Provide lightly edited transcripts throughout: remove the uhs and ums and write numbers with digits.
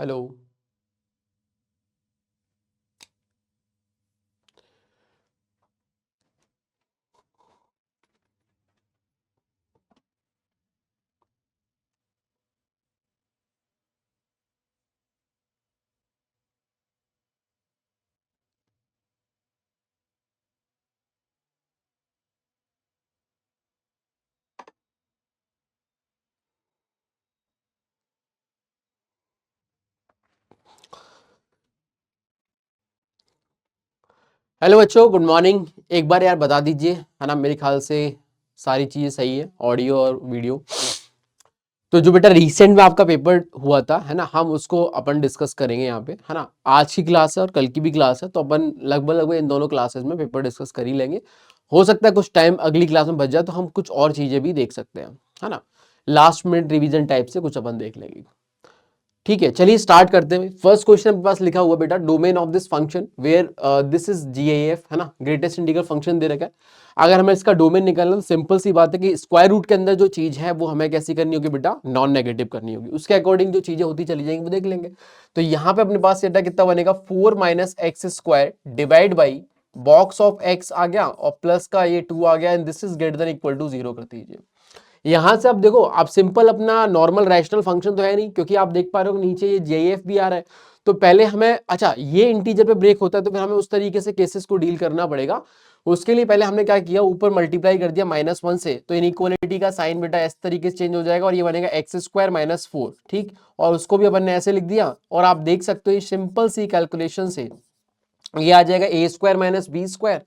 Hello. Hello बच्चों, good morning. एक बार यार बता दीजिए, है ना, मेरे ख्याल से सारी चीज़ें सही है, ऑडियो और वीडियो। तो जो बेटा रिसेंट में आपका पेपर हुआ था, है ना, हम उसको अपन डिस्कस करेंगे यहाँ पे, है ना। आज की क्लास है और कल की भी क्लास है, तो अपन लगभग लगभग इन दोनों क्लासेस में पेपर डिस्कस कर ही लेंगे। हो सकता है कुछ टाइम अगली क्लास में बच जाए तो हम कुछ और चीज़ें भी देख सकते हैं, है ना। लास्ट मिनट रिवीजन टाइप से कुछ अपन देख लेंगे। ठीक है, चलिए स्टार्ट करते हैं। फर्स्ट क्वेश्चन अपने पास लिखा हुआ बेटा, domain of this function where this is GIF, है ना, ग्रेटेस्ट इंटीग्रल फंक्शन दे रखा है। अगर हमें इसका डोमेन निकालना तो सिंपल सी बात है कि स्क्वायर रूट के अंदर जो चीज है वो हमें कैसी करनी होगी बेटा, नॉन नेगेटिव करनी होगी। उसके अकॉर्डिंग जो चीजें होती चली जाएंगी वो देख लेंगे। तो यहाँ पे अपने पास बेटा कितना बनेगा, 4 minus X square divide by box of X आ गया और प्लस का ये 2 आ गया, and this is greater than equal to 0 कर दीजिए। यहां से अब देखो, आप सिंपल अपना नॉर्मल रैशनल फंक्शन तो है नहीं, क्योंकि आप देख पा रहे हो नीचे ये जेएफ भी आ रहा है। तो पहले हमें, अच्छा ये इंटीजर पे ब्रेक होता है तो फिर हमें उस तरीके से केसेस को डील करना पड़ेगा। उसके लिए पहले हमने क्या किया, ऊपर मल्टीप्लाई कर दिया -1 से, तो इनइक्वालिटी का साइन बेटा इस तरीके से चेंज हो जाएगा और ये बनेगा एक्स स्क्वायर माइनस 4। ठीक, और उसको भी अपन ने ऐसे लिख दिया, और आप देख सकते हो सिंपल सी कैलकुलेशन से ये आ जाएगा ए स्क्वायर माइनस बी स्क्वायर।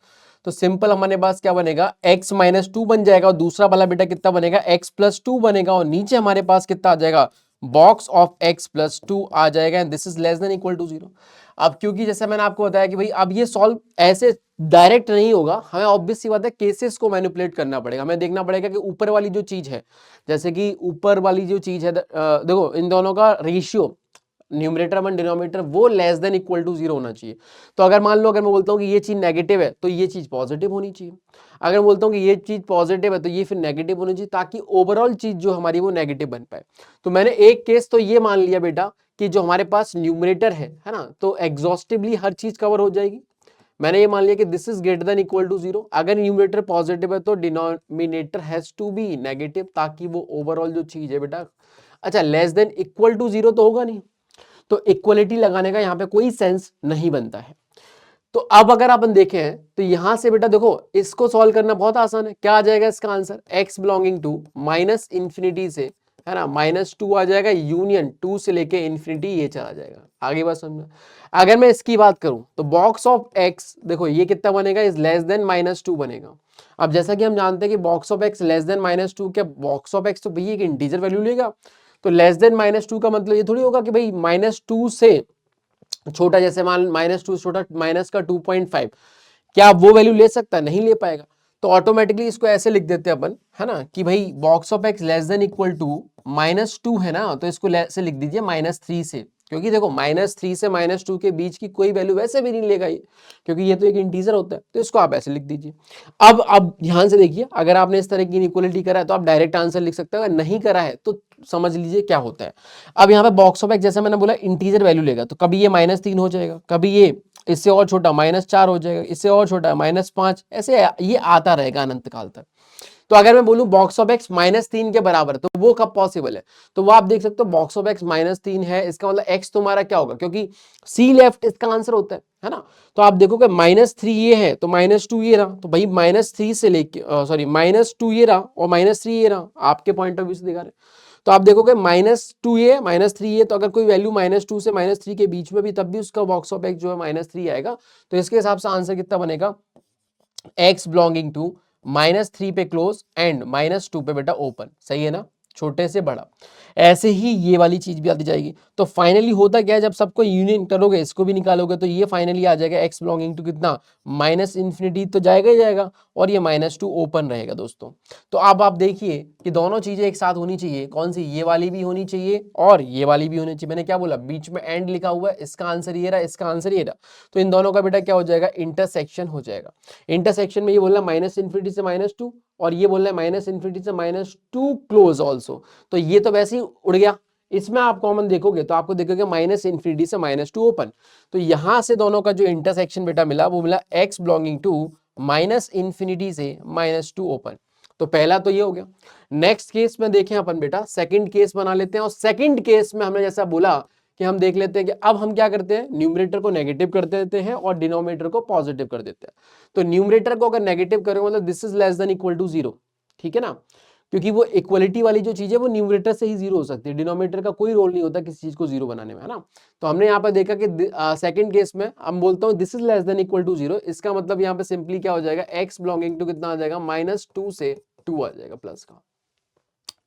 तो सिंपल हमारे पास क्या बनेगा, x माइनस 2 बन जाएगा, और दूसरा वाला बेटा कितना बनेगा, x प्लस 2 बनेगा, और नीचे हमारे पास कितना आ जाएगा, बॉक्स ऑफ x प्लस 2 आ जाएगा, and this is less than equal to 0। अब क्योंकि जैसे मैंने आपको बताया कि भाई अब ये सॉल्व ऐसे डायरेक्ट नहीं होगा, हमें ऑब्वियस सी बात है केसेस को मैनिपुलेट करना पड़ेगा। हमें देखना पड़ेगा कि ऊपर वाली जो चीज है, जैसे कि ऊपर वाली जो चीज है, देखो इन दोनों का रेशियो, न्यूमरेटर वन डिनोमिनेटर, वो लेस देन इक्वल टू 0 होना चाहिए। तो अगर मान लो, अगर मैं बोलता हूँ कि ये चीज नेगेटिव है तो ये चीज पॉजिटिव होनी चाहिए। अगर मैं बोलता हूँ कि ये चीज पॉजिटिव है तो ये फिर नेगेटिव होनी चाहिए, ताकि ओवरऑल चीज जो हमारी वो नेगेटिव बन पाए। तो मैंने एक केस तो ये मान लिया बेटा कि जो हमारे पास न्यूमरेटर है ना, तो एग्जॉस्टिवली हर चीज कवर हो जाएगी। मैंने ये मान लिया कि this is greater than equal to 0। अगर न्यूमरेटर पॉजिटिव है तो denominator has to be negative, ताकि वो ओवरऑल जो चीज है बेटा, अच्छा लेस देन इक्वल टू 0 तो होगा नहीं, तो इक्वलिटी लगाने का यहाँ पे कोई सेंस नहीं बनता है। तो अब अगर अपन देखें तो यहां से बेटा देखो, इसको सॉल्व करना बहुत आसान है। क्या आ जाएगा इसका answer, x belonging to minus infinity से, है ना, -2 आ जाएगा, यूनियन 2 से लेके इंफिनिटी ये चला जाएगा। आगे बात समझना। अगर मैं इसकी बात करूं तो बॉक्स ऑफ x देखो ये कितना बनेगा, इज लेस देन -2 बनेगा। अब जैसा कि हम जानते हैं कि box of x less than -2, क्या बॉक्स ऑफ x तो भैया एक इंटीजर वैल्यू लेगा, तो लेस देन -2 का मतलब ये थोड़ी होगा कि भाई -2 से छोटा, जैसे मान -2 छोटा माइनस का 2.5, क्या आप वो वैल्यू ले सकता है, नहीं ले पाएगा। तो ऑटोमेटिकली इसको ऐसे लिख देते हैं अपन, है ना, कि भाई box of X less than equal to -2 है ना, तो इसको ऐसे लिख दीजिए -3 से, क्योंकि देखो -3 से -2 के बीच की कोई वैल्यू वैसे भी नहीं लेगा ये, क्योंकि ये तो एक इंटीजर होता है। तो इसको आप ऐसे लिख दीजिए। अब ध्यान से देखिए, अगर आपने इस तरह की इनइक्वालिटी करा है तो आप डायरेक्ट आंसर लिख सकते हो, अगर नहीं करा है तो समझ लीजिए क्या होता है। अब यहाँ पे बॉक्स ऑफ एक्स जैसे मैंने बोला इंटीजर वैल्यू लेगा, तो कभी ये -3 हो जाएगा, कभी ये इससे और छोटा -4 हो जाएगा, इससे और छोटा -5, ऐसे ये आता रहेगा अनंत काल तक। तो अगर मैं बोलूं बॉक्स ऑफ एक्स -3 के बराबर, तो वो कब पॉसिबल है, तो वो आप देख सकते हो बॉक्स ऑफ एक्स -3 है, इसका मतलब एक्स तुम्हारा क्या होगा, क्योंकि सी लेफ्ट इसका आंसर होता है ना। तो आप देखोगे -3 ये है तो -2 ये रहा, तो भाई -3 से लेके सॉरी -2 ये रहा और -3 ये रहा, आपके पॉइंट ऑफ व्यू से दिखा रहे हैं। तो आप देखोगे -2 ये -3 ये, तो अगर कोई वैल्यू -2 से -3 के बीच में भी, तब भी उसका बॉक्स ऑफ एक्स जो है -3 आएगा। तो इसके हिसाब से आंसर कितना बनेगा, x बिलोंगिंग टू -3 पे क्लोज एंड -2 पे बेटा ओपन। सही है ना, छोटे से बड़ा। ऐसे ही ये वाली चीज भी आती जाएगी। तो फाइनली होता क्या है, जब सबको यूनियन करोगे, इसको भी निकालोगे, तो ये फाइनली आ जाएगा x बिलोंगिंग टू कितना, -इंफिनिटी तो जाएगा ही जाएगा, और ये -2 ओपन रहेगा दोस्तों। तो अब आप देखिए कि दोनों चीजें एक साथ होनी चाहिए, कौन सी, ये वाली भी होनी चाहिए और ये वाली भी होनी चाहिए। मैंने क्या बोला, बीच में एंड लिखा हुआ है, इसका आंसर ये रहा, इसका आंसर ये रहा, तो इन दोनों का बेटा क्या हो जाएगा, इंटरसेक्शन हो जाएगा। इंटरसेक्शन में ये बोलना -इंफिनिटी से -2 और ये बोलना है -इंफिनिटी से -2 क्लोज ऑल्सो, तो ये तो वैसे ही उड़ गया, इसमें आप कॉमन देखोगे तो आपको देखोगे माइनस इन्फिनिटी से -2 ओपन। तो यहां से दोनों का जो इंटरसेक्शन बेटा मिला वो मिला x belonging to minus infinity से -2 ओपन। तो पहला तो ये हो गया। नेक्स्ट केस में देखें अपन बेटा, सेकंड केस बना लेते हैं, और सेकंड केस में हमने जैसा बोला कि हम देख लेते हैं कि अब हम क्या करते हैं, न्यूमरेटर को नेगेटिव कर देते हैं और डिनोमिनेटर को पॉजिटिव कर देते हैं। तो न्यूमरेटर को अगर नेगेटिव करेंगे मतलब this is less than equal to 0, ठीक है ना, क्योंकि वो इक्वलिटी वाली जो चीज है वो न्यूमरेटर से ही 0 हो सकती है, डिनोमिनेटर का कोई रोल नहीं होता किसी चीज को 0 बनाने में, है ना। तो हमने यहाँ पर देखा कि सेकंड केस में हम बोलता हूँ this is less than equal to 0, इसका मतलब यहाँ पे सिंपली क्या हो जाएगा, x बिलोंगिंग टू कितना आ जाएगा, -2 से 2 आ जाएगा प्लस का,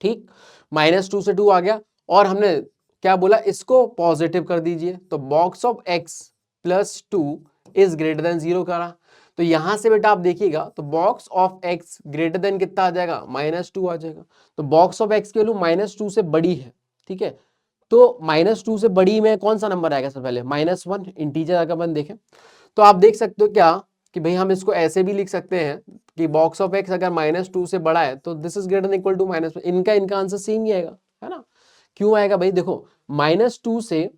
ठीक, -2 से 2 आ गया। और हमने क्या बोला, इसको पॉजिटिव कर दीजिए, तो box of x plus 2 is greater then 0 करा। तो यहां से बेटा आप देखिएगा तो box of x greater than कितना आ जाएगा, -2 आ जाएगा। तो बॉक्स ऑफ x की वैल्यू -2 से बड़ी है, ठीक है। तो -2 से बड़ी में कौन सा नंबर आएगा, सबसे पहले -1 इंटीजर अगर अपन देखें तो आप देख सकते हो क्या कि भाई हम इसको ऐसे भी लिख सकते हैं कि बॉक्स ऑफ x अगर -2 से बड़ा है तो this is greater than equal to -1, इनका आंसर सेम ही आएगा, है ना। क्यों आएगा भाई, देखो -2 से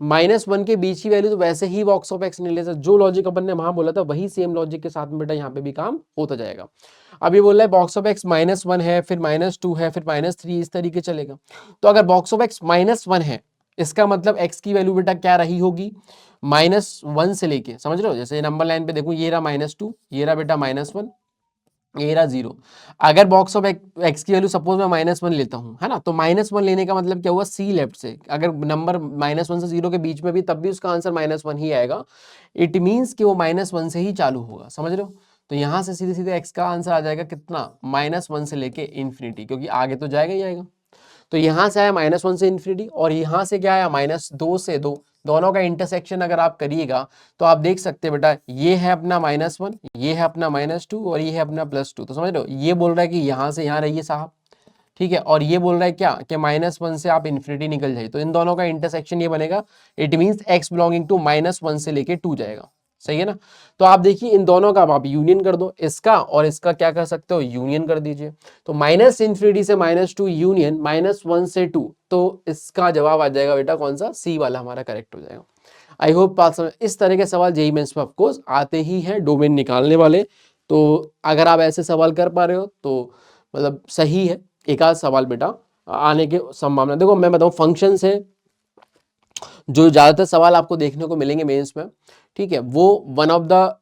-1 के बीच की वैल्यू तो वैसे ही बॉक्स ऑफ x नहीं ले सकते, जो लॉजिक अपन ने वहां बोला था वही सेम लॉजिक के साथ में बेटा यहाँ पे भी काम होता जाएगा। अब ये बोल रहा है बॉक्स ऑफ x -1 है, फिर -2 है, फिर -3, इस तरीके चलेगा। तो अगर बॉक्स ऑफ x -1 है, इसका मतलब x की वैल्यू बेटा क्या रही होगी, -1 से लेके, समझ रहे हो, जैसे नंबर लाइन पे देखो ये रहा -2, ये रहा बेटा -1, ये रहा 0। अगर बॉक्स ऑफ x की वैल्यू सपोज मैं -1 लेता हूं, है ना, तो -1 लेने का मतलब क्या हुआ, c लेफ्ट से, अगर नंबर -1 से 0 के बीच में भी तब भी उसका आंसर -1 ही आएगा। इट मींस कि वो -1 से ही चालू होगा, समझ रहे हो। तो यहां से सीधे सीधे x का आंसर आ जाएगा कितना, -1 से लेके इन्फिनिटी, क्योंकि आगे तो जाएगा ही आएगा। तो यहां से आया -1 से इन्फिनिटी, और यहां से क्या आया, -2 से 2, दोनों का इंटरसेक्शन अगर आप करिएगा तो आप देख सकते हैं बेटा ये है अपना -1, ये है अपना -2 और ये है अपना +2। तो समझ रहे हो, ये बोल रहा है कि यहां से यहां रहिए साहब, ठीक है, और ये बोल रहा है क्या कि -1 से आप इन्फिनिटी निकल जाइए, तो इन दोनों का इंटरसेक्शन ये बनेगा। It means x belonging to -1 से लेके 2 जाएगा, सही है ना। तो आप देखिए इन दोनों का आप यूनियन कर दो, इसका और इसका क्या कर सकते हो, यूनियन कर दीजिए। तो -इन्फिनिटी से -2 यूनियन -1 से 2, तो इसका जवाब आ जाएगा बेटा कौन सा, सी वाला हमारा करेक्ट हो जाएगा। आई होप इस तरह के सवाल जेईई मेंस में ऑफकोर्स आते ही हैं डोमेन निकालने वाले। तो अगर आप ऐसे सवाल कर पा रहे हो तो मतलब सही है, एक आध सवाल बेटा आने की संभावना। देखो मैं बताऊं फंक्शन से जो ज्यादातर सवाल आपको देखने को मिलेंगे मेंस में, ठीक है, वो वन ऑफ द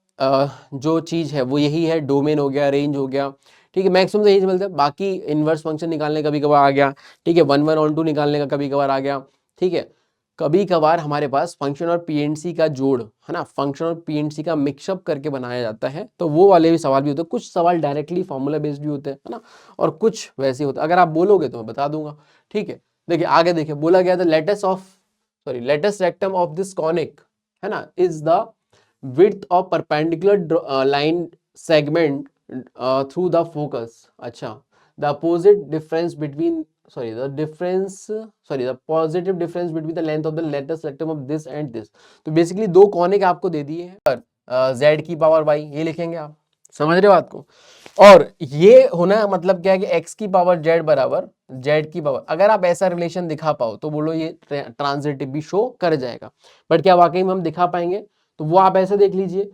जो चीज है वो यही है, डोमेन हो गया, रेंज हो गया, ठीक है, मैक्सिमम यही मिलता है। बाकी इनवर्स फंक्शन निकालने कभी कभार आ गया, ठीक है, 1 1 ऑन 2 निकालने का कभी कभार आ गया, ठीक है। कभी कभार हमारे पास फंक्शन और पीएनसी का जोड़, है ना, फंक्शन और पीएनसी का मिक्सअप करके बनाया जाता है, तो वो वाले भी सवाल भी होते हैं। कुछ सवाल डायरेक्टली फॉर्मूला बेस्ड भी होते हैं, है ना, और कुछ वैसे होते हैं। अगर आप बोलोगे तो मैं बता दूंगा, ठीक है। देखिए आगे देखिए, बोला गया था latest rectum of this conic, है ना, is the width of perpendicular line segment through the focus। अच्छा, the opposite difference between the positive difference between the length of the latest rectum of this and this। तो basically दो conic आपको दे दिए हैं, z की power y ये लिखेंगे आप, समझ रहे हो बात को। और ये होना मतलब क्या है कि x की पावर z बराबर z की पावर, अगर आप ऐसा रिलेशन दिखा पाओ तो बोलो ये ट्रांजिटिव भी शो कर जाएगा। बट क्या वाकई में हम दिखा पाएंगे, तो वो आप ऐसे देख लीजिए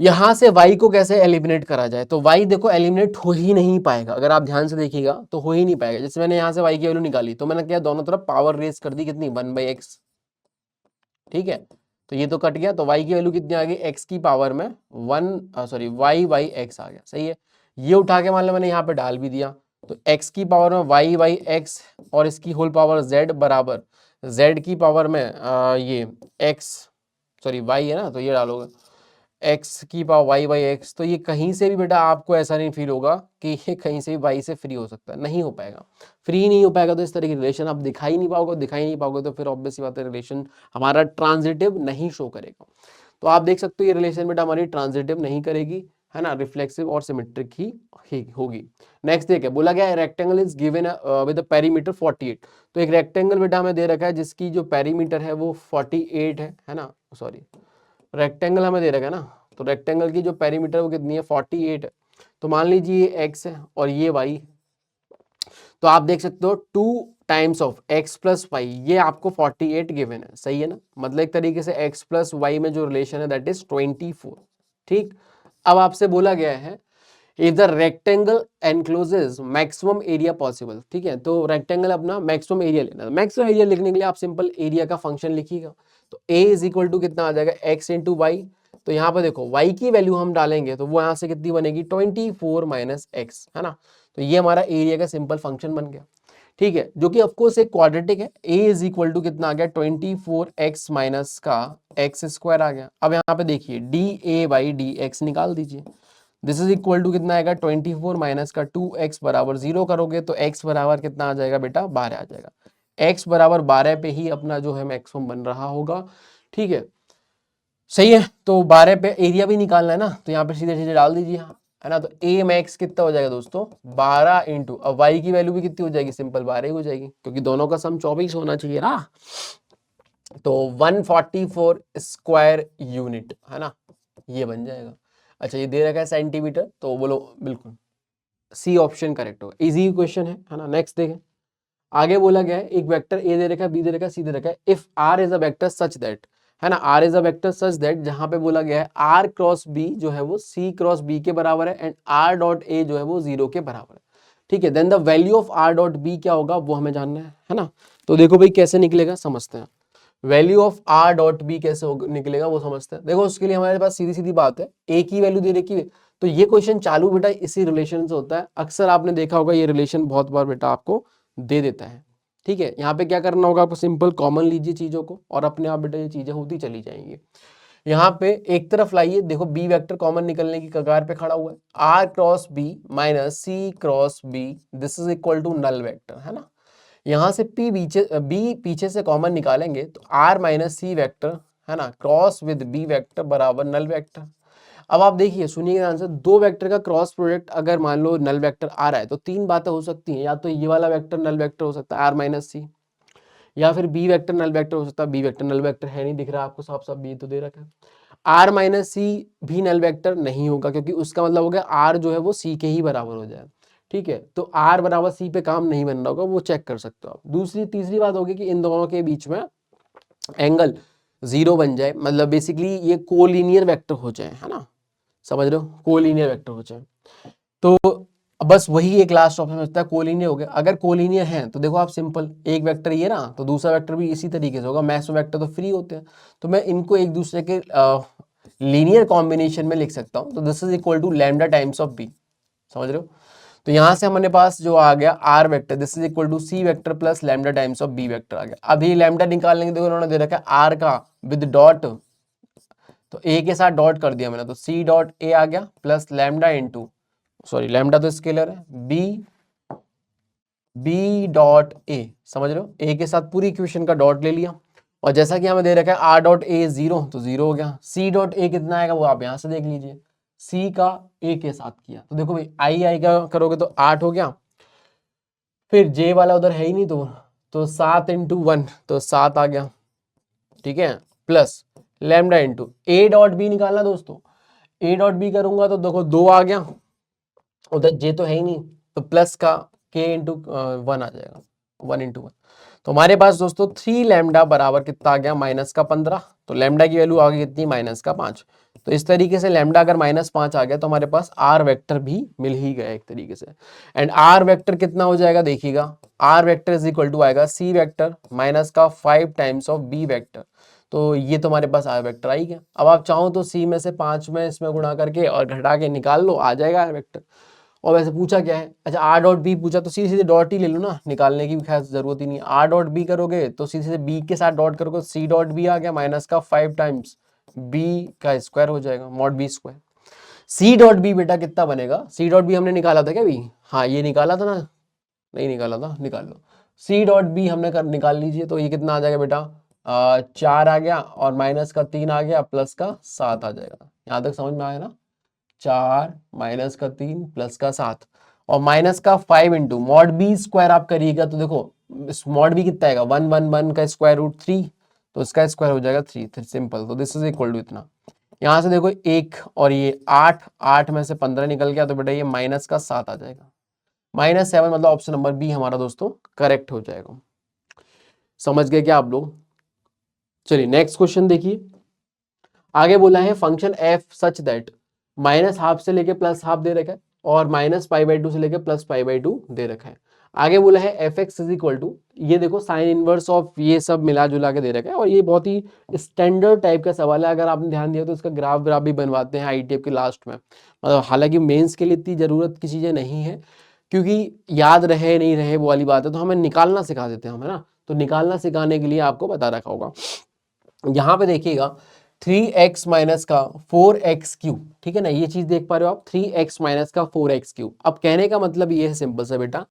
यहां से y को कैसे एलिमिनेट करा जाए। तो y देखो एलिमिनेट हो ही नहीं पाएगा, अगर आप ध्यान से देखिएगा तो हो ही नहीं पाएगा। जैसे मैंने यहां से y की वैल्यू निकाली तो मैंने क्या दोनों तरफ पावर रेज कर दी, कितनी 1/x, ठीक है। तो ये तो कट गया, तो y की वैल्यू कितनी आ गई, x की पावर में y/x आ गया, सही है। ये उठा के मान लो मैंने यहाँ पे डाल भी दिया, तो x की पावर में y/x और इसकी होल पावर z बराबर z की पावर में ये y है ना, तो ये डालोगे x की पावर y/x। तो ये कहीं से भी बेटा आपको ऐसा नहीं फील होगा कि ये कहीं से भी y से फ्री हो सकता है, नहीं हो पाएगा, फ्री नहीं हो पाएगा। तो इस तरह की रिलेशन आप दिखा ही नहीं पाओगे, तो फिर ऑब्वियस बात है रिलेशन हमारा ट्रांजिटिव नहीं शो करेगा। तो आप देख सकते हो ये रिलेशन बेटा हमारी ट्रांजिटिव नहीं करेगी, है ना, रिफ्लेक्सिव और सिमेट्रिक ही होगी। नेक्स्ट देखिए, बोला गया rectangle is given with perimeter 48। तो एक रेक्टेंगल बेटा हमें दे रखा है जिसकी जो पेरीमीटर है वो 48 है ना, रेक्टेंगल हमें दे रखा है ना, तो रेक्टेंगल की जो पेरीमीटर वो कितनी है 48 है। तो मान लीजिए ये x है और ये y, तो आप देख सकते हो 2 times of x plus Y, ये आपको 48 गिवन है, सही है ना। मतलब एक तरीके से x प्लस वाई में जो रिलेशन है दैट इज 24। ठीक, अब आपसे बोला गया है if the rectangle encloses maximum area possible. ठीक है, तो रेक्टेंगल अपना मैक्सिमम एरिया लेना है। मैक्सिमम एरिया लिखने के लिए आप सिंपल एरिया का फंक्शन लिखिएगा। तो a इज इक्वल टू कितना आ जाएगा, x इंटू वाई। तो यहाँ पर देखो y की वैल्यू हम डालेंगे तो वो यहाँ से कितनी बनेगी, 24 माइनस एक्स, है ना। तो ये हमारा एरिया का सिंपल फंक्शन बन गया। ठीक है, जो कि ऑफकोर्स एक क्वाड्रेटिक है। a इज इक्वल टू कितना आ गया, 24x माइनस का एक्स स्क्वायर आ गया। अब यहाँ पे देखिए D A by D x निकाल दीजिए। दिस इज इक्वल टू कितना आएगा, 24 माइनस का 2x बराबर 0 करोगे तो x बराबर कितना आ जाएगा बेटा, 12 आ जाएगा। x बराबर 12 पे ही अपना जो है मैक्सिमम बन रहा होगा। ठीक है, सही है। तो 12 पे एरिया भी निकालना है ना, तो यहाँ पे सीधे सीधे डाल दीजिए, है ना। तो a मैक्स कितना हो जाएगा दोस्तों, 12 इंटू, अब y की वैल्यू भी कितनी हो जाएगी, सिंपल 12 ही हो जाएगी, क्योंकि दोनों का सम 24 होना चाहिए ना। तो 144 स्क्वायर यूनिट, है ना, ये बन जाएगा। अच्छा, ये दे रखा है सेंटीमीटर, तो बोलो बिल्कुल सी ऑप्शन करेक्ट होगा। इजी क्वेश्चन है ना। नेक्स्ट देखें, आगे बोला गया है एक वेक्टर ए दे रखा है, बी दे रखा है, सी दे रखा है। If R is a vector such that, है ना, R is a vector such that, जहां पे बोला गया है आर क्रॉस बी जो है वो सी क्रॉस बी के बराबर है एंड आर डॉट ए जो है वो 0 के बराबर है। ठीक है, then the value of R dot B क्या होगा वो हमें जानना है ना। तो देखो भाई कैसे निकलेगा, समझते हैं। Value of R dot B कैसे निकलेगा वो समझते हैं। देखो उसके लिए हमारे पास सीधी सीधी बात है, ए की वैल्यू दे रखी है, तो ये क्वेश्चन चालू बेटा इसी रिलेशन से होता है। अक्सर आपने देखा होगा ये रिलेशन बहुत बार बेटा आपको दे देता है। ठीक है, यहाँ पे क्या करना होगा आपको, सिंपल कॉमन लीजिए चीजों को और अपने आप बेटा ये चीजें होती चली जाएंगी। यहाँ पे एक तरफ लाइए, देखो बी वेक्टर कॉमन निकलने की कगार पे खड़ा हुआ है, R cross B minus C cross B, this is equal to null vector, है ना। यहाँ से बी पीछे से कॉमन निकालेंगे तो आर माइनस सी वेक्टर, है ना, क्रॉस विद बी वेक्टर बराबर नल वेक्टर। अब आप देखिए, सुनिए आंसर, दो वेक्टर का क्रॉस प्रोडक्ट अगर मान लो नल वेक्टर आ रहा है तो तीन बातें हो सकती हैं, या तो ये वाला वेक्टर नल वेक्टर हो सकता है आर माइनस सी, या फिर बी वेक्टर नल वेक्टर हो सकता है, बी वेक्टर नल वेक्टर है नहीं, दिख रहा है आपको साफ साफ, बी तो दे रखा है। आर माइनस सी भी नल वेक्टर नहीं होगा, क्योंकि उसका मतलब हो गया आर जो है वो सी के ही बराबर हो जाए। ठीक है, तो आर बराबर सी पे काम नहीं बन रहा होगा, वो चेक कर सकते हो आप। दूसरी तीसरी बात होगी कि इन दोनों के बीच में एंगल 0 बन जाए, मतलब बेसिकली ये कोलिनियर वेक्टर हो जाए, है ना, समझ रहे हो, कोलिनियर वेक्टर हो जाए। तो बस वही एक लास्ट ऑप्शन बचता है, कोलिनियर हो गया। अगर कोलिनियर है तो देखो आप सिंपल, एक वेक्टर ये ना तो दूसरा वेक्टर भी इसी तरीके से होगा। मैक्स वेक्टर तो फ्री होते हैं, तो मैं इनको एक दूसरे के लीनियर कॉम्बिनेशन में लिख सकता हूँ। तो this is equal to lambda times of B, समझ रहे हो। तो यहां से हमारे पास जो आ गया R vector, this is equal to C vector plus lambda times of B vector आ गया। अभी लैम्डा निकालने के, देखो उन्होंने दे रखा है आर का विद डॉट, तो ए के साथ डॉट कर दिया मैंने, तो सी डॉट ए आ गया plus lambda into, sorry lambda तो स्केलर है, बी डॉट ए, समझ रहे हो, ए के साथ पूरी इक्वेशन का डॉट ले लिया। और जैसा कि हमें दे रखा है आर डॉट ए 0, तो 0 हो गया। सी डॉट ए कितना आएगा वो आप यहां से देख लीजिए, सी का ए के साथ किया तो देखो भाई आई का करोगे तो 8 हो गया, फिर जे वाला उधर है ही नहीं, तो 7 इंटू 1 तो 7 आ गया। ठीक है, plus lambda into A dot B निकालना दोस्तों, ए डॉट बी करूंगा तो देखो 2 आ गया, उधर जे तो है ही नहीं, तो प्लस का के इंटू 1 आ जाएगा, 1 इंटू 1। तो हमारे पास दोस्तों 3 लैम्डा बराबर कितना आ गया, माइनस का 15। तो लैम्डा की वैल्यू आ गई कितनी, माइनस का 5। तो इस तरीके से लैम्डा अगर माइनस 5 आ गया तो हमारे पास आर वेक्टर भी मिल ही गया एक तरीके से। एंड आर वेक्टर कितना हो जाएगा देखिएगा, R vector is equal to आएगा सी वेक्टर माइनस का 5 टाइम्स ऑफ बी वेक्टर। तो ये तो हमारे पास आर वेक्टर आई गया। अब आप चाहो तो सी में से 5 में इसमें गुणा करके और घटा के निकाल लो, आ जाएगा आर वेक्टर। और वैसे पूछा क्या है, अच्छा आर डॉट बी पूछा, तो सीधे सीधे डॉट ही ले लो ना, निकालने की भी खैर जरूरत ही नहीं है। आर डॉट बी करोगे तो सीधे सीधे बी के साथ डॉट करोगे, सी डॉट बी आ गया माइनस का 5 टाइम्स बी का स्क्वायर हो जाएगा, mod B square. C dot B बेटा कितना बनेगा, सी डॉट बी हमने निकाला था क्या अभी, हाँ ये निकाला था ना, नहीं निकाला था, निकाल लो। सी डॉट बी हमने निकाल लीजिए, तो ये कितना आ जाएगा बेटा, 4 आ गया और माइनस का 3 आ गया प्लस का 7 आ जाएगा। यहाँ तक समझ में आया ना, 4 माइनस का 3 प्लस का 7 और माइनस का 5 इंटू मॉड बी स्क्वायर आप करिएगा तो देखो मॉड बी कितना आएगा, 1 का स्क्वायर रूट 3, तो इसका स्क्वायर हो जाएगा 3, सिंपल। तो दिस इज इक्वल टू इतना। यहाँ से देखो 1 और ये 8 में से 15 निकल गया, तो बेटा ये माइनस का 7 आ जाएगा। -7 मतलब ऑप्शन नंबर बी हमारा दोस्तों करेक्ट हो जाएगा। समझ गए क्या आप लोग? चलिए नेक्स्ट क्वेश्चन देखिए। आगे बोला है फंक्शन एफ सच दैट -12 से लेके +12 दे रखा है और -π/2 से लेके +π/2 दे रखा है। आगे बोला है F X is equal to, ये देखो साइन इनवर्स ऑफ ये सब मिला जुला के दे रखा है और ये बहुत ही स्टैंडर्ड टाइप का सवाल है। अगर आपने ध्यान दिया तो इसका ग्राफ व्राफ भी बनवाते हैं आईटीएफ के लास्ट में। मतलब हालांकि मेंस के लिए इतनी जरूरत की चीजें नहीं है, क्योंकि याद रहे नहीं रहे वो वाली बात है, तो हमें निकालना सिखा देते हैं हम, है ना। तो निकालना सिखाने के लिए आपको बता रखा होगा। यहाँ पे देखिएगा 3x माइनस का 4x क्यूब, ठीक है ना, ये चीज देख पा रहे हो आप, 3x माइनस का 4x क्यूब। अब कहने का मतलब ये है सिंपल सा बेटा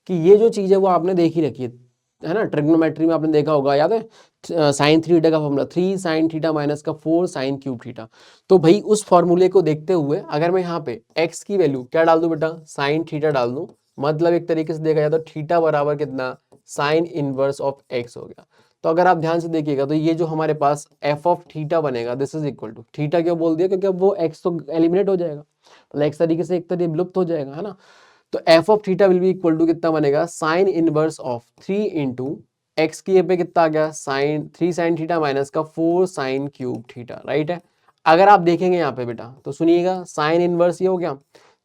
कि ये जो चीज है वो आपने देखी रखी है ना, ट्रिग्नोमेट्री में आपने देखा होगा, याद है साइन थीटा का फॉर्मूला 3 साइन थीटा माइनस का 4 साइन क्यूब थीटा। तो भाई उस फॉर्मूले को देखते हुए अगर मैं यहाँ पे x की वैल्यू क्या डाल दूं बेटा, साइन थीटा डाल दूं, मतलब एक तरीके से देखा जाए तो थीटा बराबर कितना, साइन इनवर्स ऑफ x हो गया। तो अगर आप ध्यान से देखिएगा तो ये जो हमारे पास एफ ऑफ थीटा बनेगा this is equal to, theta क्यों बोल दिया, क्योंकि अब वो एक्स तो एलिमिनेट हो जाएगा, मतलब एक्स तरीके से एक तरीके विलुप्त हो जाएगा, है ना। तो F of theta will be equal to कितना बनेगा, sine inverse of 3 into X की पे कितना आ गया, साइन 3 साइन थीटा माइनस का 4 साइन क्यूब थीटा, राइट है। अगर आप देखेंगे यहाँ पे बेटा तो सुनिएगा, साइन इनवर्स ये हो गया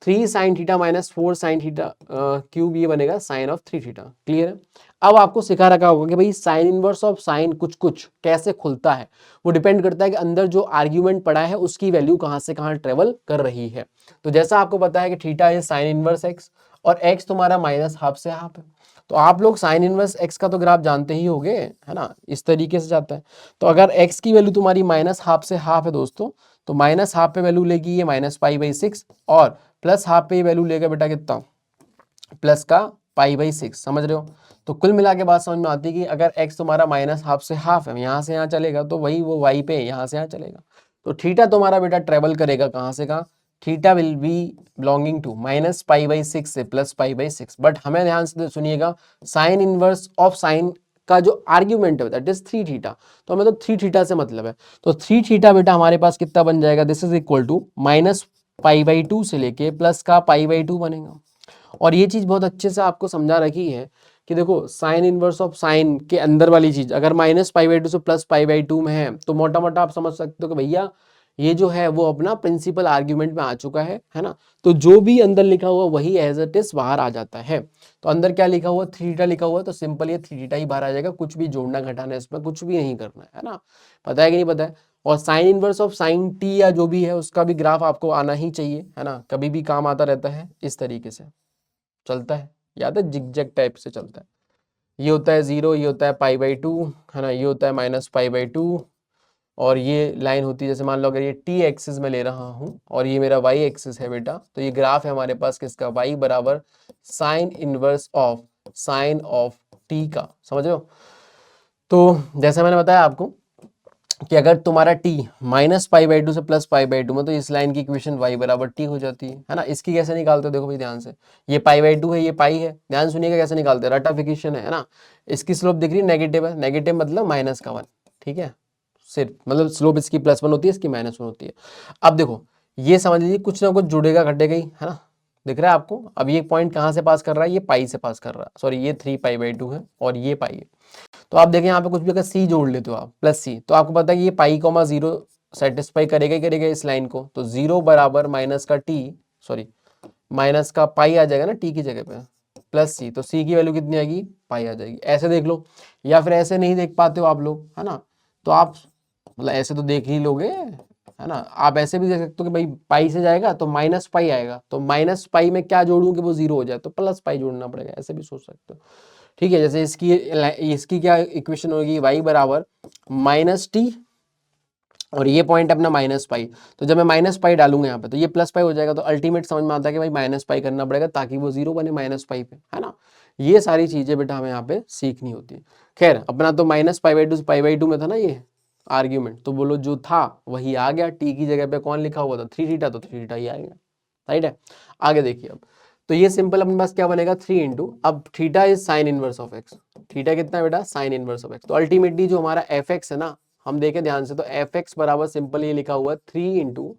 3 sine theta minus 4 sine theta cube, ये बनेगा साइन ऑफ 3 थीटा। क्लियर है। अब आपको सिखा रखा होगा कि भाई साइन इनवर्स ऑफ साइन कुछ कुछ कैसे खुलता है, वो डिपेंड करता है कि अंदर जो आर्ग्यूमेंट पड़ा है उसकी वैल्यू कहां से कहां ट्रेवल कर रही है। तो जैसा आपको पता है कि theta is sine inverse x और एक्स तुम्हारा -12 से हाफ है, तो आप लोग साइन इनवर्स एक्स का तो ग्राफ जानते ही होंगे, है ना, इस तरीके से जाता है। तो अगर एक्स की वैल्यू तुम्हारी -12 से हाफ है दोस्तों, तो -12 पे वैल्यू लेगी ये -π/6 और +12 पे वैल्यू लेगा बेटा कितना, प्लस का π/6, समझ रहे हो। तो कुल मिला के बात समझ में आती है कि अगर x तुम्हारा -12 से हाफ है, यहाँ से यहाँ चलेगा तो वही वो y पे यहाँ से यहाँ चलेगा। तो थीटा तुम्हारा बेटा ट्रेवल करेगा कहाँ से कहाँ, theta will be belonging to -π/6 से +π/6। बट हमें ध्यान से सुनिएगा, साइन इनवर्स ऑफ साइन का जो आर्ग्यूमेंट है दैट इज 3 थीटा, तो हमें तो 3 थीटा से मतलब है। तो 3 थीटा बेटा हमारे पास कितना बन जाएगा, दिस इज इक्वल टू -π/2 से लेके प्लस का π/2 बनेगा। और ये चीज बहुत अच्छे से आपको समझा रखी है कि देखो साइन इनवर्स ऑफ साइन के अंदर वाली चीज अगर -π/2 से +π/2 में है तो मोटा मोटा आप समझ सकते हो कि भैया ये जो है वो अपना प्रिंसिपल आर्ग्यूमेंट में आ चुका है ना। तो जो भी अंदर लिखा हुआ वही एज इट इज बाहर आ जाता है। तो अंदर क्या लिखा हुआ, थीटा लिखा हुआ, तो सिंपल ये थीटा ही बाहर आ जाएगा, कुछ भी जोड़ना घटाना इसमें कुछ भी नहीं करना है ना। पता है कि नहीं पता है। और sign inverse of sine T या जो भी है उसका भी ग्राफ आपको आना ही चाहिए, है ना, कभी भी काम आता रहता है, इस तरीके से चलता है, याद है जिगजैग टाइप से चलता है। ये होता है 0, ये होता है π/2, है ना, ये होता है -π/2 और ये लाइन होती है, जैसे मान लो अगर ये t एक्सिस में ले रहा हूँ और ये मेरा y एक्सिस है बेटा, तो ये ग्राफ है हमारे पास किसका, y बराबर sign inverse of sine of t का, समझ रहे हो। तो जैसे मैंने बताया आपको कि अगर तुम्हारा t -π/2 से +π/2 में, तो इस लाइन की इक्वेशन y बराबर t हो जाती है ना। इसकी कैसे निकालते हो, देखो भाई ध्यान से, ये π/2 है, ये पाई है, ध्यान सुनिएगा कैसे निकालते हैं, रटाफिकेशन है ना। इसकी स्लोप दिख रही है नेगेटिव है, नेगेटिव मतलब -1, ठीक है, सिर्फ मतलब स्लोप इसकी +1 होती है, इसकी -1 होती है। अब देखो ये समझ लीजिए कुछ ना कुछ जुड़ेगा घटेगा ही, है ना, दिख रहा है आपको। अब ये पॉइंट कहाँ से पास कर रहा है, ये पाई से पास कर रहा है, सॉरी ये 3π/2 है और ये पाई है। तो आप देखें यहाँ पे कुछ भी अगर सी जोड़ लेते हो आप +c, तो आपको पता है कि ये π,0 सेटिस्फाई करेगा ही करेगा इस लाइन को। तो 0 बराबर माइनस का t, सॉरी माइनस का पाई आ जाएगा ना t की जगह पे, +c, तो c की वैल्यू कितनी आएगी, पाई आ जाएगी। ऐसे देख लो, या फिर ऐसे नहीं देख पाते हो आप लोग, है ना, तो आप मतलब ऐसे तो देख ही लोगे, है ना। आप ऐसे भी देख सकते हो कि भाई पाई से जाएगा तो -π आएगा, तो -π में क्या जोड़ूं कि वो 0 हो जाए, तो +π जोड़ना पड़ेगा, ऐसे भी सोच सकते हो, ठीक है। जैसे इसकी क्या इक्वेशन होगी, y बराबर -t और ये पॉइंट अपना -π, तो जब मैं -π डालूंगा यहाँ पे तो ये +π हो जाएगा। तो अल्टीमेट समझ में आता है कि भाई -π करना पड़ेगा ताकि वो 0 बने -π पे, है ना। ये सारी चीजें बेटा हमें यहाँ पे सीखनी होती है। खैर अपना तो -π/2 से π/2 में था ना ये आर्ग्यूमेंट, तो बोलो जो था वही आ गया, t की जगह पे कौन लिखा हुआ था, 3 थीटा, तो 3 थीटा ही आएगा, राइट है। आगे देखिए अब, तो ये सिंपल अपने पास क्या बनेगा, 3 इंटू, अब theta is sine inverse of x, theta कितना है बेटा, साइन इनवर्स ऑफ एक्स। तो अल्टीमेटली जो हमारा एफ एक्स है ना, हम देखें ध्यान से, तो एफ एक्स बराबर सिंपल ये लिखा हुआ है 3 into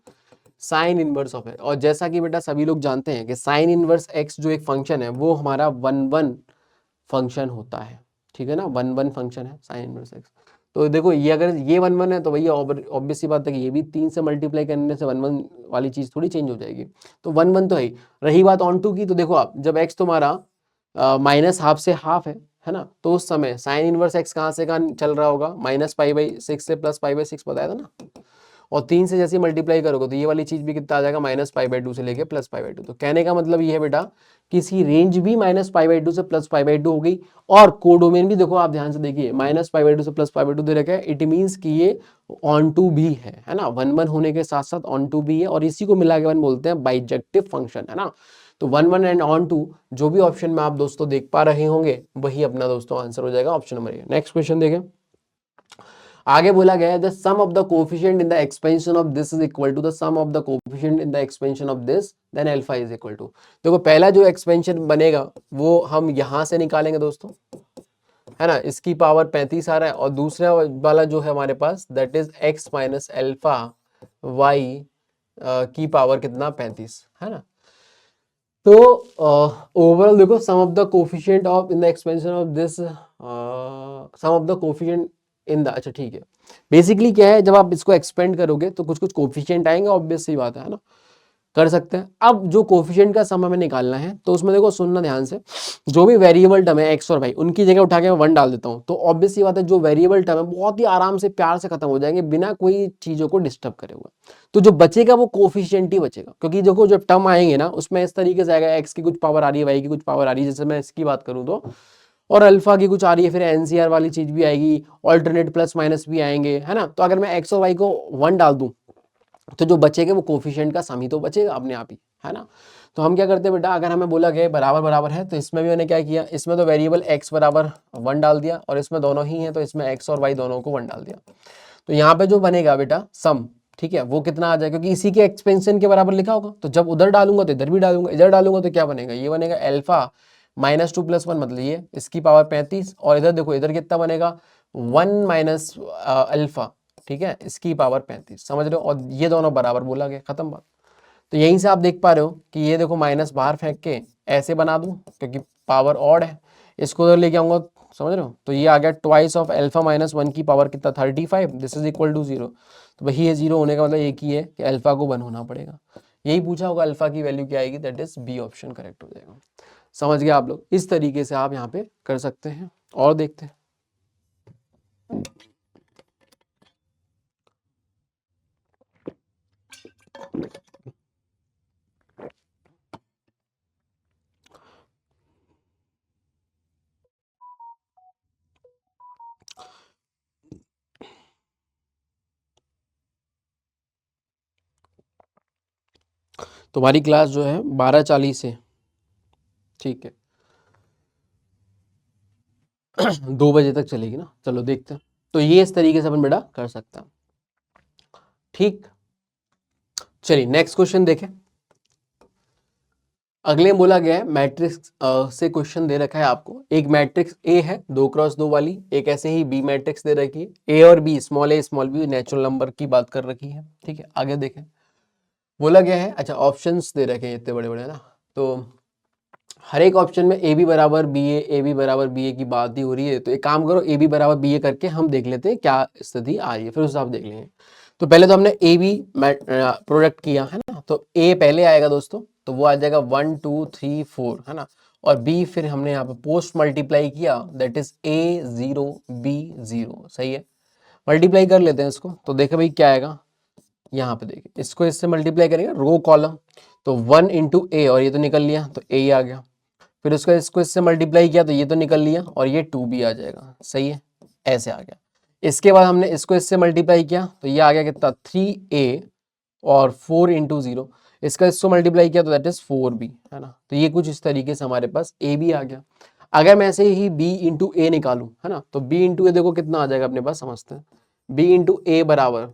sine inverse of x. और जैसा कि बेटा सभी लोग जानते हैं कि साइन इनवर्स एक्स जो एक फंक्शन है वो हमारा 1 1 फंक्शन होता है, ठीक है ना, 1 1 फंक्शन है साइन इनवर्स एक्स। तो देखो ये अगर ये 1 1 है तो भैया ऑब्वियस सी बात है कि ये भी 3 से मल्टीप्लाई करने से 1 1 वाली चीज थोड़ी चेंज हो जाएगी। तो 1 1 तो है ही। रही बात ऑन टू की, तो देखो आप जब एक्स तुम्हारा माइनस हाफ से हाफ है ना, तो उस समय साइन इनवर्स एक्स कहाँ से कहाँ चल रहा होगा, -π/6 से +π/6 बताया था ना। और 3 से जैसे मल्टीप्लाई करोगे तो ये वाली चीज भी कितना आ जाएगा, -π/2 से लेके +π/2। तो कहने का मतलब ये है बेटा कि इसकी रेंज भी -π/2 से +π/2 हो गई। और कोडोमेन भी देखो आप ध्यान से देखिए, -π/2 से +π/2 दे रखा है। इट मीन्स कि ये ऑन टू भी है ना, 1 1 होने के साथ साथ ऑन टू भी है, और इसी को मिला के अपन बोलते हैं बाइजेक्टिव फंक्शन, है ना। तो 1 1 एंड ऑन टू जो भी ऑप्शन में आप दोस्तों देख पा रहे होंगे वही अपना दोस्तों आंसर हो जाएगा option number A. Next question देखें। आगे बोला गया है the sum of the coefficient in the expansion of this is equal to the sum of the coefficient in the expansion of this, then alpha is equal to. देखो पहला जो expansion बनेगा वो हम यहां से निकालेंगे दोस्तों, है ना, इसकी पावर 35 आ रहा है। और दूसरा वाला जो है हमारे पास that is x minus alpha Y की पावर कितना 35, है ना। तो ओवरऑल देखो sum of the coefficient of in the expansion of this, sum of the coefficient in the, अच्छा ठीक है। बेसिकली क्या है, जब आप इसको एक्सपेंड करोगे तो कुछ कुछ कोफिशिएंट आएंगे, ऑब्वियस सी बात है ना, कर सकते हैं। अब जो कोफिशिएंट का सम हमें निकालना है तो उसमें देखो सुनना ध्यान से, जो भी वेरिएबल टर्म है एक्स और वाई उनकी जगह उठा के मैं 1 डाल देता हूं, तो ऑब्वियस सी बात है जो वेरिएबल टर्म है बहुत ही आराम से प्यार से खत्म हो जाएंगे बिना कोई चीजों को डिस्टर्ब करे हुए। तो जो बचेगा वो कोफिशिएंट ही बचेगा, क्योंकि देखो जब टर्म आएंगे ना उसमें इस तरीके से आएगा, एक्स की कुछ पावर आ रही है, वाई की कुछ पावर आ रही है, जैसे मैं इसकी बात करूं तो, और अल्फा की कुछ आ रही है, फिर एनसीआर वाली चीज भी आएगी, ऑल्टरनेट प्लस माइनस भी आएंगे, है ना। तो अगर मैं एक्स और वाई को 1 डाल दूं तो जो बचेगा वो कोफिशिएंट का सम ही तो बचेगा अपने आप ही, है ना। तो हम क्या करते हैं बेटा, अगर हमें बोला गया बराबर बराबर है तो इसमें भी मैंने क्या किया, इसमें तो वेरिएबल x बराबर 1 डाल दिया, और इसमें दोनों ही हैं तो इसमें x और y दोनों को 1 डाल दिया। तो यहाँ पे जो बनेगा बेटा सम, ठीक है, वो कितना आ जाएगा, क्योंकि इसी के एक्सपेंशन के बराबर लिखा होगा, तो जब उधर डालूंगा तो इधर भी डालूंगा, इधर डालूंगा तो क्या बनेगा, ये बनेगा अल्फा -2 + 1, मतलब ये इसकी पावर 35, और इधर देखो इधर कितना बनेगा 1 माइनस अल्फा, ठीक है, इसकी पावर 35, समझ रहे हो। और ये दोनों बराबर बोला गया, खत्म बात। तो यहीं से आप देख पा रहे हो कि ये देखो माइनस बाहर फेंक के ऐसे बना दूं क्योंकि पावर ऑड है, इसको उधर लेके आऊंगा, समझ रहे हो। तो ये आ गया ट्वाइस ऑफ अल्फा -1 की पावर कितना 35, दिस इज इक्वल टू 0। तो वही है 0 होने का मतलब एक ही है कि अल्फा को 1 होना पड़ेगा। यही पूछा होगा, अल्फा की वैल्यू क्या आएगी, that is B option correct हो जाएगा। समझ गए आप लोग, इस तरीके से आप यहाँ पे कर सकते हैं। और देखते हैं तुम्हारी क्लास जो है 12:40 से, ठीक है 2 बजे तक चलेगी ना। चलो देखते हैं। तो ये इस तरीके से अपन बेटा कर सकते हैं, ठीक। चलिए नेक्स्ट क्वेश्चन देखें। अगले में बोला गया है मैट्रिक्स से क्वेश्चन दे रखा है आपको। एक मैट्रिक्स ए है 2x2 वाली, एक ऐसे ही बी मैट्रिक्स दे रखी है, ए और बी स्मॉल ए स्मॉल बी नेचुरल नंबर की बात कर रखी है, ठीक है। आगे देखें बोला गया है, अच्छा ऑप्शंस दे रखे हैं इतने बड़े बड़े, है ना। तो हर एक ऑप्शन में ए बी बराबर बी ए बी बराबर बी ए की बात ही हो रही है। तो एक काम करो, ए बी बराबर बी ए करके हम देख लेते हैं क्या स्थिति आ रही है, फिर उस हिसाब देख लेंगे। तो पहले तो हमने ए बी प्रोडक्ट किया है ना, तो ए पहले आएगा दोस्तों, तो वो आ जाएगा 1 2 3 4, है ना। और बी फिर हमने यहाँ पे पोस्ट मल्टीप्लाई किया, दैट इज A0 B0, सही है। मल्टीप्लाई कर लेते हैं इसको, तो देखो भाई क्या आएगा, यहाँ पे देखिए इसको इससे मल्टीप्लाई करेंगे रो कॉलम, तो 1 इंटू ए, और ये तो निकल लिया तो ए आ गया। फिर उसको इसको इससे मल्टीप्लाई किया तो ये तो निकल लिया, और ये 2b आ जाएगा, सही है, ऐसे आ गया। इसके बाद हमने इसको इससे मल्टीप्लाई किया तो ये आ गया कितना 3a, और 4 इंटू 0, इसका इसको मल्टीप्लाई किया तो दैट इज 4b, है ना। तो ये कुछ इस तरीके से हमारे पास a भी आ गया। अगर मैं ऐसे ही b इंटू ए निकालूं, है ना, तो b इंटू ए देखो कितना आ जाएगा अपने पास, समझते हैं। b इंटू ए बराबर,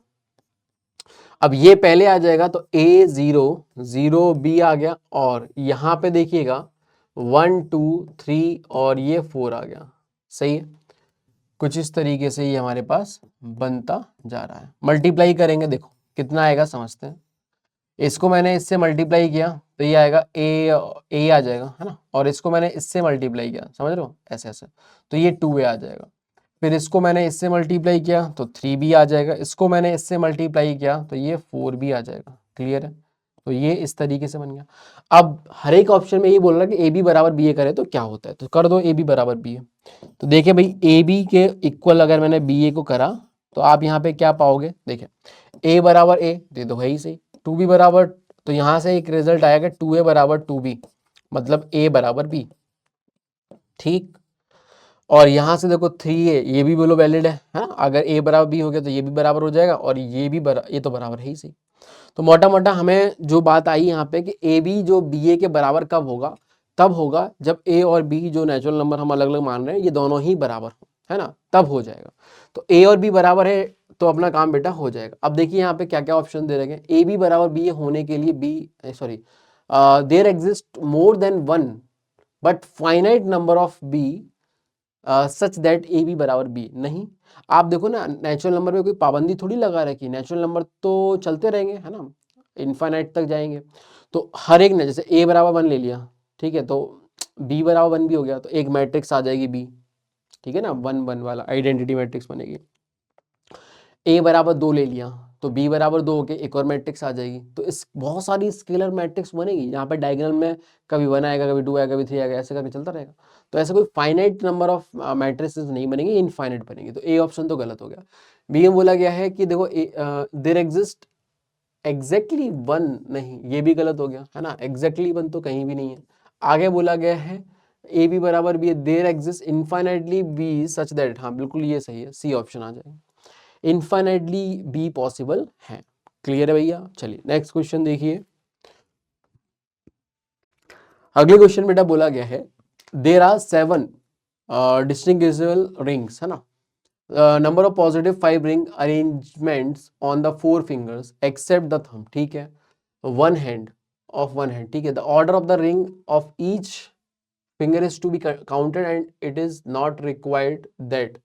अब ये पहले आ जाएगा तो A0 0b आ गया, और यहाँ पे देखिएगा 1 2 3 और ये 4 आ गया, सही है। कुछ इस तरीके से ये हमारे पास बनता जा रहा है। मल्टीप्लाई करेंगे देखो कितना आएगा, समझते हैं। इसको मैंने इससे मल्टीप्लाई किया तो ये आएगा ए आ जाएगा, है ना, और इसको मैंने इससे मल्टीप्लाई किया, समझ रहे हो, ऐसे ऐसे, तो ये 2a आ जाएगा। फिर इसको मैंने इससे मल्टीप्लाई किया तो 3b आ जाएगा, इसको मैंने इससे मल्टीप्लाई किया तो ये 4b आ जाएगा। क्लियर है? तो ये इस तरीके से बन गया। अब हर एक ऑप्शन में ये बोल रहा है कि ए बी बराबर बी ए करे तो क्या होता है, तो कर दो ए बी बराबर बी ए। तो देखिए भाई, ए बी के इक्वल अगर मैंने बी ए को करा तो आप यहाँ पे क्या पाओगे, देखिए ए बराबर ए दे दो, है ही सही, 2b बराबर, तो यहाँ से एक रिजल्ट आएगा 2a बराबर 2b, मतलब a बराबर b। ठीक, और यहाँ से देखो 3a, ये भी बोलो वैलिड है ना, अगर a बराबर b हो गया तो ये भी बराबर हो जाएगा, और ये भी ये तो बराबर है ही सही। तो मोटा मोटा हमें जो बात आई यहाँ पे कि ए बी जो बी ए के बराबर कब होगा, तब होगा जब ए और बी जो नेचुरल नंबर हम अलग अलग मान रहे हैं ये दोनों ही बराबर हो, है ना, तब हो जाएगा। तो ए और बी बराबर है तो अपना काम बेटा हो जाएगा। अब देखिए यहाँ पे क्या क्या ऑप्शन दे रखे हैं। ए बी बराबर बी होने के लिए B, sorry, there exist more than one but finite number of B such that A B बराबर बी। नहीं, आप देखो ना, नेचुरल नंबर में कोई पाबंदी थोड़ी लगा रखी, नेचुरल नंबर तो चलते रहेंगे, है ना, इनफाइनाइट तक जाएंगे। तो हर एक ने, जैसे ए बराबर 1 ले लिया, ठीक है, तो बी बराबर 1 भी हो गया, तो एक मैट्रिक्स आ जाएगी बी, ठीक है ना, 1 1 वाला आइडेंटिटी मैट्रिक्स बनेगी। ए बराबर 2 ले लिया तो बी बराबर 2 होके एक और मैट्रिक्स आ जाएगी। तो इस बहुत सारी स्केलर मैट्रिक्स बनेगी, यहाँ पे डायगोनल में कभी 1 आएगा, कभी 2 आएगा, कभी 3 आएगा, ऐसे करके चलता रहेगा। तो ऐसा कोई फाइनाइट नंबर ऑफ मैट्रिसेस नहीं बनेंगे, इनफाइनाइट बनेंगे। तो ए ऑप्शन तो गलत हो गया। बी में बोला गया है कि देखो देयर एग्जिस्ट एग्जैक्टली 1, नहीं, ये भी गलत हो गया, है ना, एग्जैक्टली 1 तो कहीं भी नहीं है। आगे बोला गया है ए बी बराबर B, there exist infinitely B such that, हाँ बिल्कुल ये सही है, सी ऑप्शन आ जाएगा, इनफाइनाइटली बी पॉसिबल है। क्लियर है भैया? चलिए नेक्स्ट क्वेश्चन देखिए। अगले क्वेश्चन बेटा बोला गया है देयर आर 7 डिस्टिंग्विशेबल रिंग्स, है ना, number of positive 5 ring arrangements on the 4 fingers except the thumb, ठीक है, one hand of one hand, ठीक है, the order of the ring of each finger is to be counted and it is not required that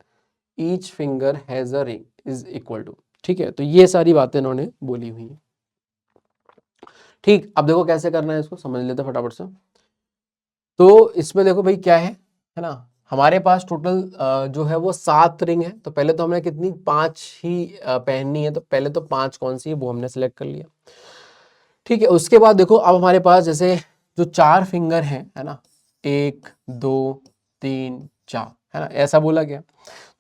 each finger has a ring is equal to, ठीक है। तो ये सारी बातें इन्होंने बोली हुई हैं। ठीक, अब देखो कैसे करना है, इसको समझ लेते हैं फटाफट से। तो इसमें देखो भाई क्या है ना, हमारे पास टोटल जो है वो 7 रिंग है। तो पहले तो हमने कितनी, 5 ही पहननी है, तो पहले तो 5 कौन सी है वो हमने सेलेक्ट कर लिया, ठीक है। उसके बाद देखो अब हमारे पास जैसे जो 4 फिंगर हैं, है ना, 1 2 3 4, है ना, ऐसा बोला गया।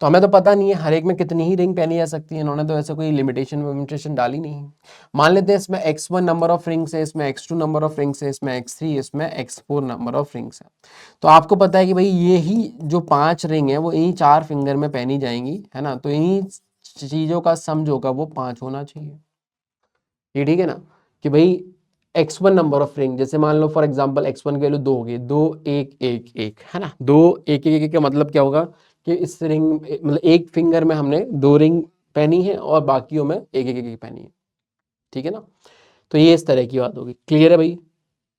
तो हमें तो पता नहीं है हर एक में कितनी ही रिंग पहनी जा सकती है, इन्होंने तो ऐसा कोई लिमिटेशन डाली नहीं है। मान लेते हैं इसमें x1 नंबर ऑफ रिंग्स है, इसमें x2 नंबर ऑफ रिंग्स है, इसमें x3, इसमें x4 नंबर ऑफ रिंग्स है। तो आपको पता है कि भाई ये ही जो 5 रिंग है वो इन्हीं 4 फिंगर में पहनी जाएंगी, है ना, तो इन्हीं चीजों का सम जो होगा वो 5 होना चाहिए। ये ठीक है ना, कि भाई x1 नंबर ऑफ रिंग, जैसे मान लो फॉर एग्जांपल x1 के लिए 2 हो गए, 2 1 1 1, है ना, 2 1 1 1 का मतलब क्या होगा कि इस रिंग मतलब एक फिंगर में हमने 2 रिंग पहनी है और बाकियों में 1 1 1 पहनी है, ठीक है ना। तो ये इस तरह की बात होगी। क्लियर है भाई?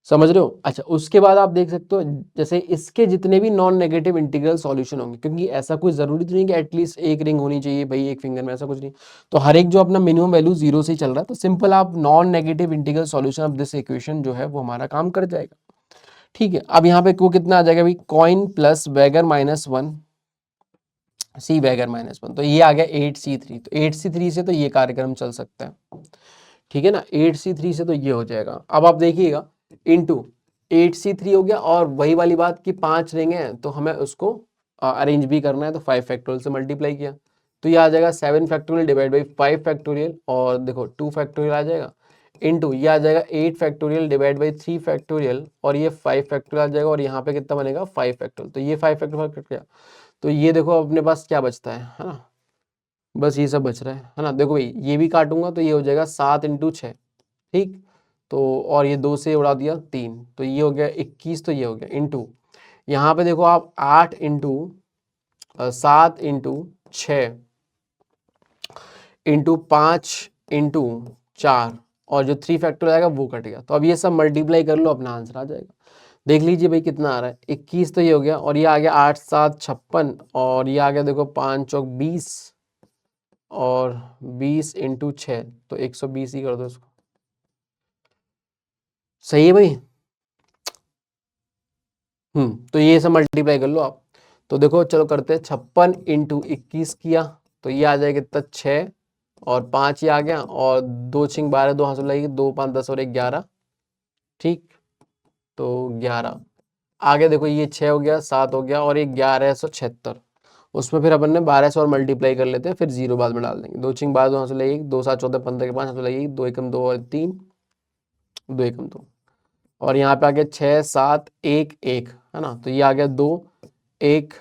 समझ रहे हो? अच्छा, उसके बाद आप देख सकते हो जैसे इसके जितने भी नॉन नेगेटिव इंटीग्रल सॉल्यूशन होंगे, क्योंकि ऐसा कोई जरूरी तो नहीं कि एटलीस्ट एक रिंग होनी चाहिए भाई एक फिंगर में, ऐसा कुछ नहीं। तो हर एक जो अपना मिनिमम वैल्यू 0 से ही चल रहा है, तो सिंपल आप non negative integral solution of this equation जो है वो हमारा काम कर जाएगा, ठीक है। अब यहाँ पे को कितना आ जाएगा भाई, कॉइन प्लस वैगर -1 सी वैगर -1, तो ये आ गया 8c3। तो 8c3 से तो ये कार्यक्रम चल सकता है, ठीक है ना, 8c3 से तो ये हो जाएगा। अब आप देखिएगा इंटू 8c3 हो गया, और वही वाली बात कि 5 रिंग है तो हमें उसको अरेंज भी करना है, तो 5 फैक्टोरियल से मल्टीप्लाई किया तो ये आ जाएगा 7 फैक्टोरियल डिवाइड बाई 5 फैक्टोरियल, और देखो 2 फैक्टोरियल आ जाएगा, इंटू ये आ जाएगा 8 फैक्टोरियल डिवाइड बाई 3 फैक्टोरियल, और ये 5 फैक्टोरियल आ जाएगा, और यहाँ पे कितना बनेगा 5 फैक्टोरियल। तो ये 5 फैक्टोरियल कट गया, तो ये देखो अपने पास क्या बचता है ना, बस ये सब बच रहा है ना। देखो भाई ये भी काटूंगा तो ये हो जाएगा 7 × 6, ठीक, तो और ये 2 से उड़ा दिया 3, तो ये हो गया 21, तो ये हो गया इंटू यहाँ पे देखो आप 8 × 7 × 6 × 5 × 4, और जो 3 फैक्टर आएगा वो कट गया। तो अब ये सब मल्टीप्लाई कर लो, अपना आंसर आ जाएगा। देख लीजिए भाई कितना आ रहा है, 21 तो ये हो गया, और ये आ गया 8 7 56, और ये आ गया देखो 5 चौक 20, और 20 × 6 तो 120 ही कर दो इसको, सही है भाई। तो ये सब मल्टीप्लाई कर लो आप। तो देखो चलो करते हैं, 56 इंटू 21 किया तो ये आ जाएगा कितना, 6 और 5 ये आ गया, और 2 छिंग 12, 2 हाथ लगेगी, 2 5 10 और 1 11। ठीक, तो 11 आगे देखो, ये 6 हो गया, 7 हो गया, और ये 1176। उसमें फिर अपन ने 12 से और मल्टीप्लाई कर लेते हैं, फिर जीरो बाद में डाल देंगे। 2 छिंग 12, 2 हाथ लगेगी, 2 7 14 15 के 5 हाथ लगेगी, 2 एकम 2 और 3, 2 एकम 2, और यहाँ पे आ गया 6 7 1 1, है ना। तो ये आ गया 2 1,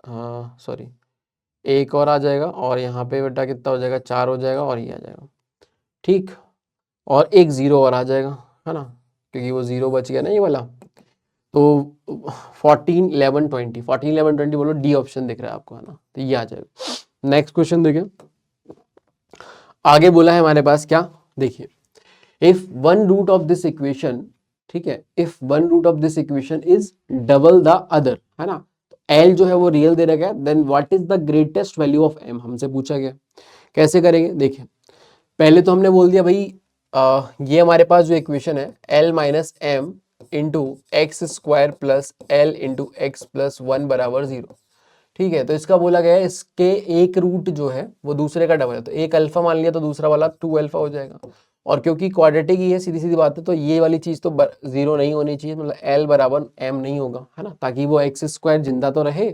हाँ सॉरी, एक और आ जाएगा, और यहाँ पे बेटा कितना हो जाएगा, 4 हो जाएगा, और ये आ जाएगा। ठीक, और एक जीरो और आ जाएगा, है ना, क्योंकि वो जीरो बच गया ना ये वाला। तो 14 11 20, 14 11 20 बोलो, डी ऑप्शन दिख रहा है आपको, है ना, तो ये आ जाएगा। नेक्स्ट क्वेश्चन देखिए, आगे बोला है हमारे पास क्या, देखिए, if one root of this equation, ठीक है, if one root of this equation is double the other, है ना, एल जो है वो रियल दे रखा है, then what is the greatest value of M, हमसे पूछा गया। कैसे करेंगे, देखिए, पहले तो हमने बोल दिया भाई, ये हमारे पास जो इक्वेशन है, L minus M into X square plus L into X plus one बराबर 0। ठीक है, तो इसका बोला गया है, इसके एक रूट जो है वो दूसरे का डबल है, तो एक अल्फा मान लिया तो दूसरा वाला 2 अल्फा हो जाएगा। और क्योंकि क्वाड्रेटिक ही है, सीधी सीधी बात है, तो ये वाली चीज तो जीरो नहीं होनी चाहिए, मतलब एल बराबर एम नहीं होगा, है ना, ताकि वो एक्स स्क्वायर जिंदा तो रहे।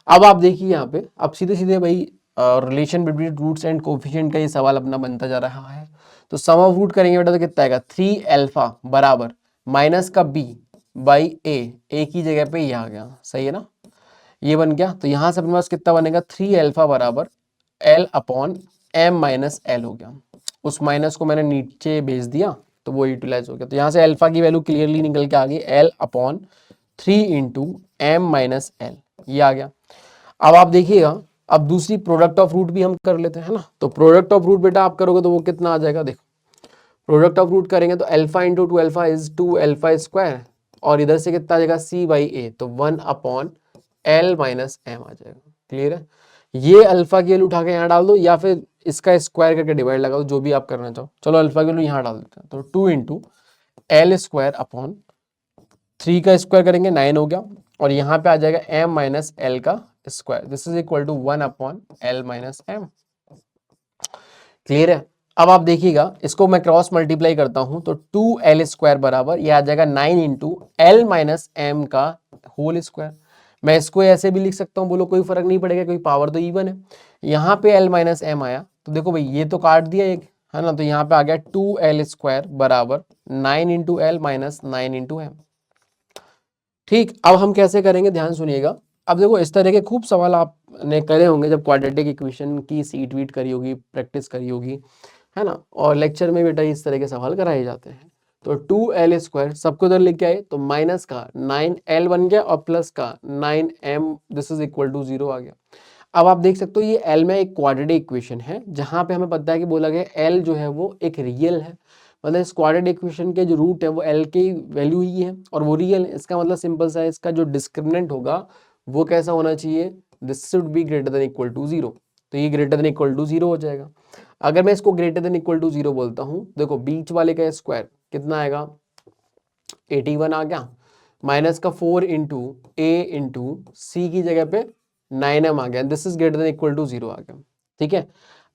अब आप देखिए यहाँ पे, अब सीधे सीधे भाई relation between roots and coefficient का ये सवाल अपना बनता जा रहा है। तो सम ऑफ रूट करेंगे बेटा तो कितना आएगा, 3 अल्फा बराबर माइनस का बी बाई ए की जगह पे ये आ गया, सही है ना, ये बन गया। तो यहां से अपने पास कितना बनेगा, 3 अल्फा बराबर L upon M minus L हो गया। उस माइनस को मैंने नीचे भेज दिया, तो वो यूटिलाइज हो गया। तो यहां से अल्फा की वैल्यू क्लियरली निकल के आ गई, L upon 3 into M minus L, ये आ गया। अब आप देखिएगा, अब दूसरी प्रोडक्ट ऑफ रूट भी हम कर लेते हैं, है ना। तो प्रोडक्ट ऑफ रूट बेटा आप करोगे तो वो कितना आ जाएगा, देखो, प्रोडक्ट ऑफ रूट करेंगे तो alpha into 2 alpha is 2 alpha square, और इधर से कितना आ जाएगा, सी बाई ए, तो 1 अपॉन एल माइनस एम आ जाएगा। क्लियर है, ये अल्फा की वैल्यू उठा के यहाँ डाल दो, या फिर इसका स्क्वायर करके डिवाइड लगा दो, जो भी आप करना चाहो। चलो अल्फा की वैल्यू यहाँ डाल देते हैं, तो 2 इंटू एल स्क्वायर अपॉन 3 का स्क्वायर करेंगे 9 हो गया, और यहाँ पे आ जाएगा m माइनस एल का square, this is equal to 1 upon L minus M. Clear है, अब आप देखिएगा, इसको मैं क्रॉस मल्टीप्लाई करता हूं तो 2l स्क्वायर बराबर ये आ जाएगा 9 इंटू एल माइनस एम का होल स्क्वायर। मैं इसको ऐसे भी लिख सकता हूं, बोलो कोई फर्क नहीं पड़ेगा, क्योंकि पावर तो इवन है। यहाँ पे एल माइनस एम आया, तो देखो भाई ये तो काट दिया एक, है ना, तो यहाँ पे आ गया 2l स्क्वायर बराबर 9 into L minus 9 into M. ठीक, अब हम कैसे करेंगे, ध्यान सुनिएगा। अब देखो, इस तरह के खूब सवाल आपने करे होंगे जब क्वाड्रेटिक इक्वेशन की सीट वीट करी होगी, प्रैक्टिस करी होगी, है ना, और लेक्चर में बेटा इस तरह के सवाल कराए जाते हैं। तो 2l स्क्वायर सबको इधर लेके आए, तो माइनस का 9l बन गया, और प्लस का 9m, this is equal to 0 आ गया। अब आप देख सकते हो, ये एल में एक क्वाड्रेटिक इक्वेशन है, जहां पे हमें पता है कि बोला गया एल जो है वो एक रियल है, मतलब इस क्वाड्रेटिक इक्वेशन के जो रूट है वो एल की वैल्यू ही है, और वो रियल है। इसका मतलब सिंपल सा है, इसका जो डिस्क्रिमिनेंट होगा वो कैसा होना चाहिए, this should be greater than equal to 0। तो ये ग्रेटर देन इक्वल टू 0 हो जाएगा। अगर मैं इसको ग्रेटर देन इक्वल टू 0 बोलता हूँ, देखो बीच वाले का स्क्वायर कितना आएगा, 81 आ गया, माइनस का 4 इंटू ए इंटू सी की जगह पे 9m आ गया, this is greater than equal to 0 आ गया। ठीक है,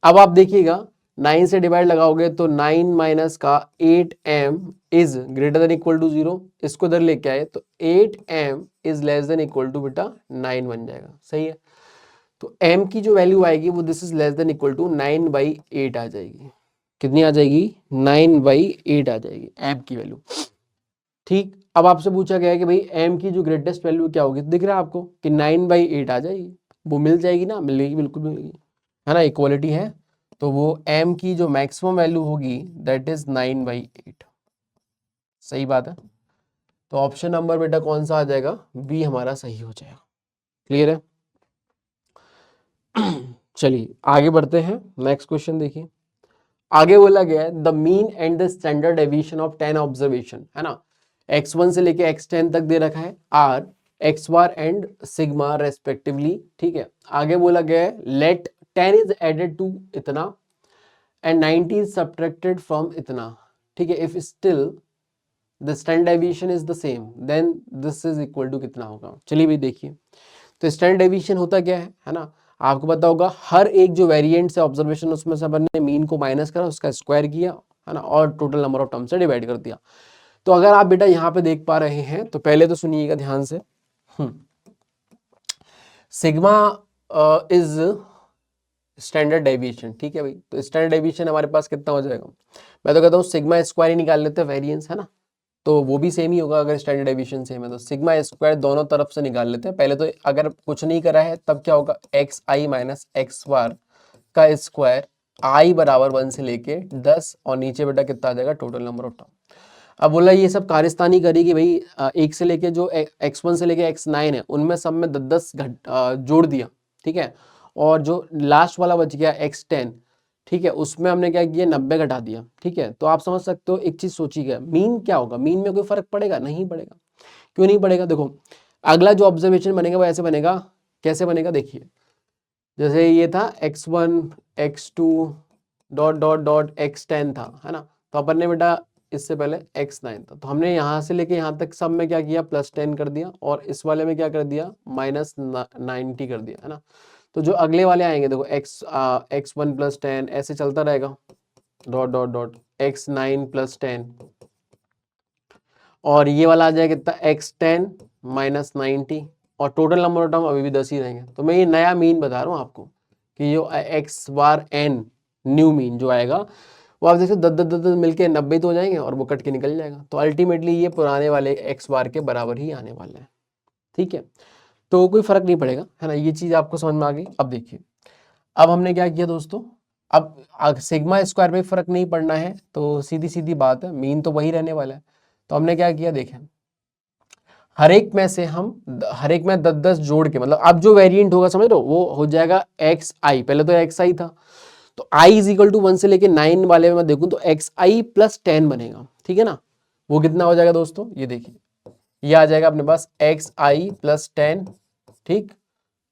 अब आप देखिएगा, 9 से डिवाइड लगाओगे तो 9 माइनस का 8m is greater than equal to 0, इसको इधर लेके आए तो 8m is less than equal to बेटा 9 बन जाएगा, सही है। तो m की जो वैल्यू आएगी वो this is less than equal to 9/8 आ जाएगी। कितनी आ जाएगी, 9/8 आ जाएगी m की वैल्यू। ठीक, अब आपसे पूछा गया है कि भाई m की जो ग्रेटेस्ट वैल्यू क्या होगी, दिख रहा है आपको कि 9/8 आ जाएगी, वो मिल जाएगी ना, मिलेगी, बिल्कुल मिलेगी, है ना, इक्वालिटी है। तो वो m की जो मैक्सिमम वैल्यू होगी दैट इज 9/8, सही बात है। तो ऑप्शन नंबर बेटा कौन सा आ जाएगा, बी हमारा सही हो जाएगा। क्लियर है, चलिए आगे बढ़ते हैं, नेक्स्ट क्वेश्चन देखिए। आगे बोला गया है the mean and the standard deviation of 10 observation, है ना, x1 से लेके x10 तक दे रखा है, r x bar and sigma respectively. ठीक है, आगे बोला गया है लेट 10 इज एडेड टू इतना एंड 90 इज सब्ट्रैक्टेड फ्रॉम इतना। ठीक है, if still the standard deviation is the same, then this is equal to कितना होगा। चलिए भाई देखिए, तो स्टैंडर्ड डेविएशन होता क्या है ना, आपको पता होगा हर एक जो वेरिएंट से ऑब्जर्वेशन उसमें से अपन ने मीन को माइनस करा, उसका स्क्वायर किया है ना, और टोटल नंबर ऑफ टर्म से डिवाइड कर दिया। तो अगर आप बेटा यहाँ पे देख पा रहे हैं तो पहले तो सुनिएगा ध्यान से, सिग्मा इज स्टैंडर्ड डेविएशन, ठीक है भाई। तो स्टैंडर्ड डेविएशन हमारे पास कितना हो जाएगा, मैं तो कहता हूँ सिग्मा स्क्वायर ही निकाल लेते हैं, वेरिएंस है ना, तो वो भी सेम ही होगा। अगर स्टैंडर्ड डेविएशन सेम है तो सिग्मा स्क्वायर दोनों तरफ से निकाल लेते हैं। पहले तो अगर कुछ नहीं करा है तब क्या होगा, एक्स आई माइनस एक्स बार का स्क्वायर, आई बराबर 1 से लेके 10, और नीचे बेटा कितना आ जाएगा, टोटल नंबर ऑफ टर्म। अब बोला ये सब कार्यस्तानी करेगी भाई, एक से लेके जो x1 से लेके x9 है उनमें सब में 10 जोड़ दिया, ठीक है, और जो लास्ट वाला बच गया x10, ठीक है, उसमें हमने क्या किया, 90 घटा दिया, ठीक है। तो आप समझ सकते हो एक चीज सोचिएगा, मीन क्या होगा, मीन में कोई फर्क पड़ेगा, नहीं पड़ेगा। क्यों नहीं पड़ेगा, देखो अगला जो ऑब्जर्वेशन बनेगा वो ऐसे बनेगा, कैसे बनेगा देखिए, जैसे ये था x1 x2 dot dot dot x10 था, है ना, तो अपन ने बेटा इससे पहले x9 था, तो हमने यहाँ से लेके यहाँ तक सब में क्या किया, +10 कर दिया, और इस वाले में क्या कर दिया, -90 कर दिया, है ना। तो जो अगले वाले आएंगे देखो x1 + 10 ऐसे चलता रहेगा, डॉट डॉट डॉट x9 + 10, और ये वाला आ जाएगा कितना, x10 -90, और टोटल नंबर ऑफ टर्म अभी भी 10 ही रहेंगे। तो मैं ये नया मीन बता रहा हूँ आपको कि जो x बार n न्यू मीन जो आएगा वो आप देखो 10 मिलके 90 तो हो जाएंगे और वो कट के निकल जाएगा। तो अल्टीमेटली ये पुराने वाले x बार के बराबर ही आने वाला है, ठीक है। तो कोई फर्क नहीं पड़ेगा, है ना, ये चीज आपको समझ में आ गई। अब देखिए, अब हमने क्या किया दोस्तों, अब सिग्मा स्क्वायर पे फर्क नहीं पड़ना है, तो सीधी सीधी बात है, मीन तो वही रहने वाला है। तो हमने क्या किया, देखें हर एक में से हम हर एक में 10-10 जोड़ के, मतलब अब जो वेरिएंट होगा समझ रहे हो, वो हो जाएगा एक्स आई, पहले तो एक्स आई था, तो आई इज इक्वल टू 1 से लेके 9 वाले में मैं देखूं तो एक्स आई प्लस 10 बनेगा, ठीक है ना। वो कितना हो जाएगा दोस्तों, ये देखिए, ये आ जाएगा अपने पास एक्स आई प्लस 10, ठीक,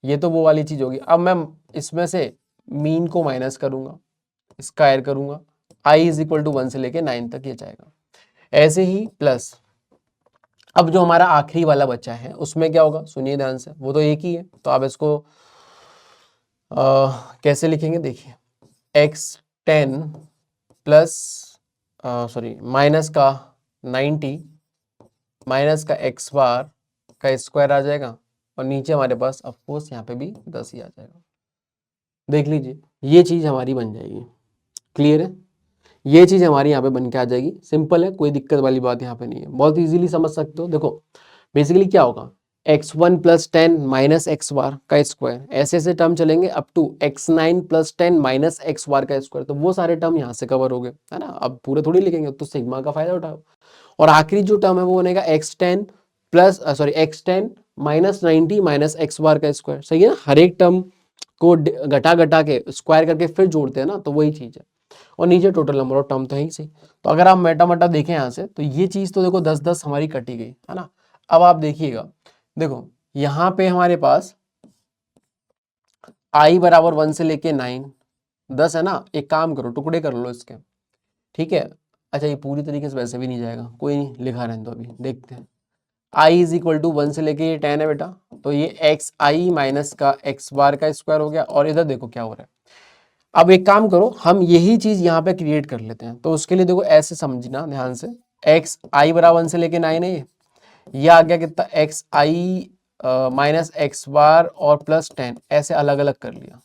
ये तो वो वाली चीज होगी। अब मैं इसमें से मीन को माइनस करूंगा, स्क्वायर करूंगा, आई इज इक्वल टू 1 से लेके 9 तक ये जाएगा, ऐसे ही प्लस। अब जो हमारा आखिरी वाला बच्चा है उसमें क्या होगा, सुनिए ध्यान से, वो तो एक ही है, तो आप इसको कैसे लिखेंगे देखिए, x10 प्लस सॉरी माइनस का 90 माइनस का x बार का स्क्वायर आ जाएगा, और नीचे हमारे पास ऑफकोर्स यहाँ पे भी 10 ही आ जाएगा। देख लीजिए ये चीज हमारी बन जाएगी, क्लियर है, ये चीज हमारी यहाँ पे बन के आ जाएगी, सिंपल है, कोई दिक्कत वाली बात यहाँ पे नहीं है, बहुत इजीली समझ सकते हो। देखो बेसिकली क्या होगा, x1 + 10 माइनस एक्स बार का स्क्वायर, ऐसे ऐसे टर्म चलेंगे up to x9 + 10 minus X bar का स्क्वायर, तो वो सारे टर्म यहाँ से कवर हो गए, है ना। अब पूरे थोड़ी लिखेंगे, तो सिग्मा का फायदा उठाओ, और आखिरी जो टर्म है वो बनेगा x10 plus x10 -90 minus X bar का स्क्वायर, सही है ना। हर एक टर्म को घटा घटा के स्क्वायर करके फिर जोड़ते हैं ना, तो वही चीज है, और नीचे टोटल नंबर ऑफ टर्म तो है ही सही। तो अगर आप मेटा मेटा देखें यहाँ से, तो ये चीज तो देखो 10-10 हमारी कटी गई, है ना। अब आप देखिएगा, देखो यहाँ पे हमारे पास i बराबर 1 से लेके 9, 10 है ना, एक काम करो टुकड़े कर लो इसके, ठीक है। अच्छा ये पूरी तरीके से वैसे भी नहीं जाएगा, कोई नहीं, लिखा रहने दो, अभी देखते हैं। i इज इक्वल टू 1 से लेके ये 10 है बेटा, तो ये एक्स आई माइनस का एक्स बार का स्क्वायर हो गया, और इधर देखो क्या हो रहा है। अब एक काम करो, हम यही चीज यहाँ पे क्रिएट कर लेते हैं, तो उसके लिए देखो ऐसे समझना ध्यान से, एक्स आई बराबर 1 से लेके 9 है ये आ गया कितना, एक्स आई माइनस एक्स बार और +10, ऐसे अलग अलग कर लिया,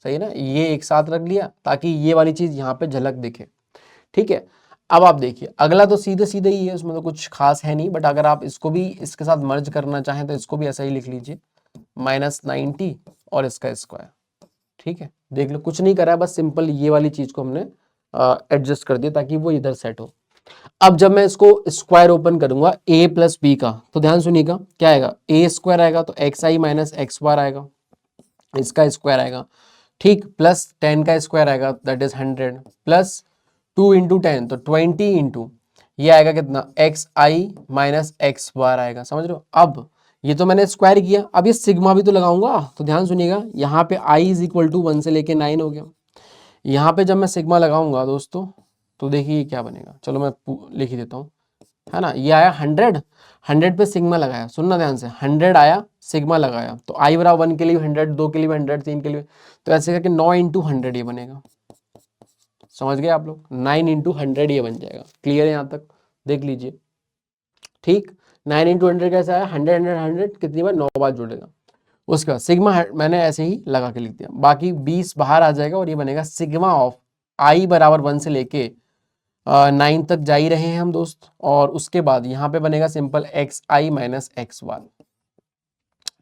सही है ना, ये एक साथ रख लिया ताकि ये वाली चीज यहाँ पे झलक दिखे, ठीक है। अब आप देखिए अगला तो सीधे सीधे ही है, उसमें तो कुछ खास है नहीं, बट अगर आप इसको भी इसके साथ मर्ज करना चाहें तो इसको भी ऐसा ही लिख लीजिए, -90 और इसका स्क्वायर, ठीक है। देख लो कुछ नहीं करा है, बस सिंपल ये वाली चीज को हमने एडजस्ट कर दिया ताकि वो इधर सेट हो। अब जब मैं इसको स्क्वायर ओपन करूंगा a + b का, तो ध्यान सुनिएगा क्या आएगा, a स्क्वायर आएगा तो एक्स आई माइनस एक्स बार आएगा, इसका स्क्वायर आएगा, ठीक, प्लस 10 का स्क्वायर आएगा दैट इज 100, प्लस 2 इंटू 10 तो 20 इंटू ये आएगा कितना, एक्स आई माइनस एक्स बार आएगा, समझ रहे हो। अब ये तो मैंने स्क्वायर किया, अब ये सिग्मा भी तो लगाऊंगा, तो ध्यान सुनिएगा यहाँ पे i इज इक्वल टू 1 से लेके 9 हो गया, यहाँ पे जब मैं सिग्मा लगाऊंगा दोस्तों, तो देखिए क्या बनेगा, चलो मैं लिख ही देता हूँ, है ना, ये आया 100, 100 पे सिग्मा लगाया, सुनना ध्यान से, 100 आया, सिग्मा लगाया, तो आई बराबर 1 के लिए 100, 2 के लिए 100, 3 के लिए, तो ऐसे करके 9 इंटू 100 ये बनेगा। समझ गए आप लोग, 9 इंटू 100 ये बन जाएगा। क्लियर है यहाँ तक, देख लीजिए। ठीक, 9 इंटू 100 कैसे आया, 100 100 100 कितनी बार, 9 बार जुड़ेगा। उसके बाद सिग्मा मैंने ऐसे ही लगा के लिख दिया, बाकी 20 बाहर आ जाएगा और ये बनेगा सिग्मा ऑफ आई बराबर 1 से लेके 9 तक जा ही रहे हैं हम दोस्त। और उसके बाद यहाँ पे बनेगा सिंपल एक्स आई माइनस एक्स वन।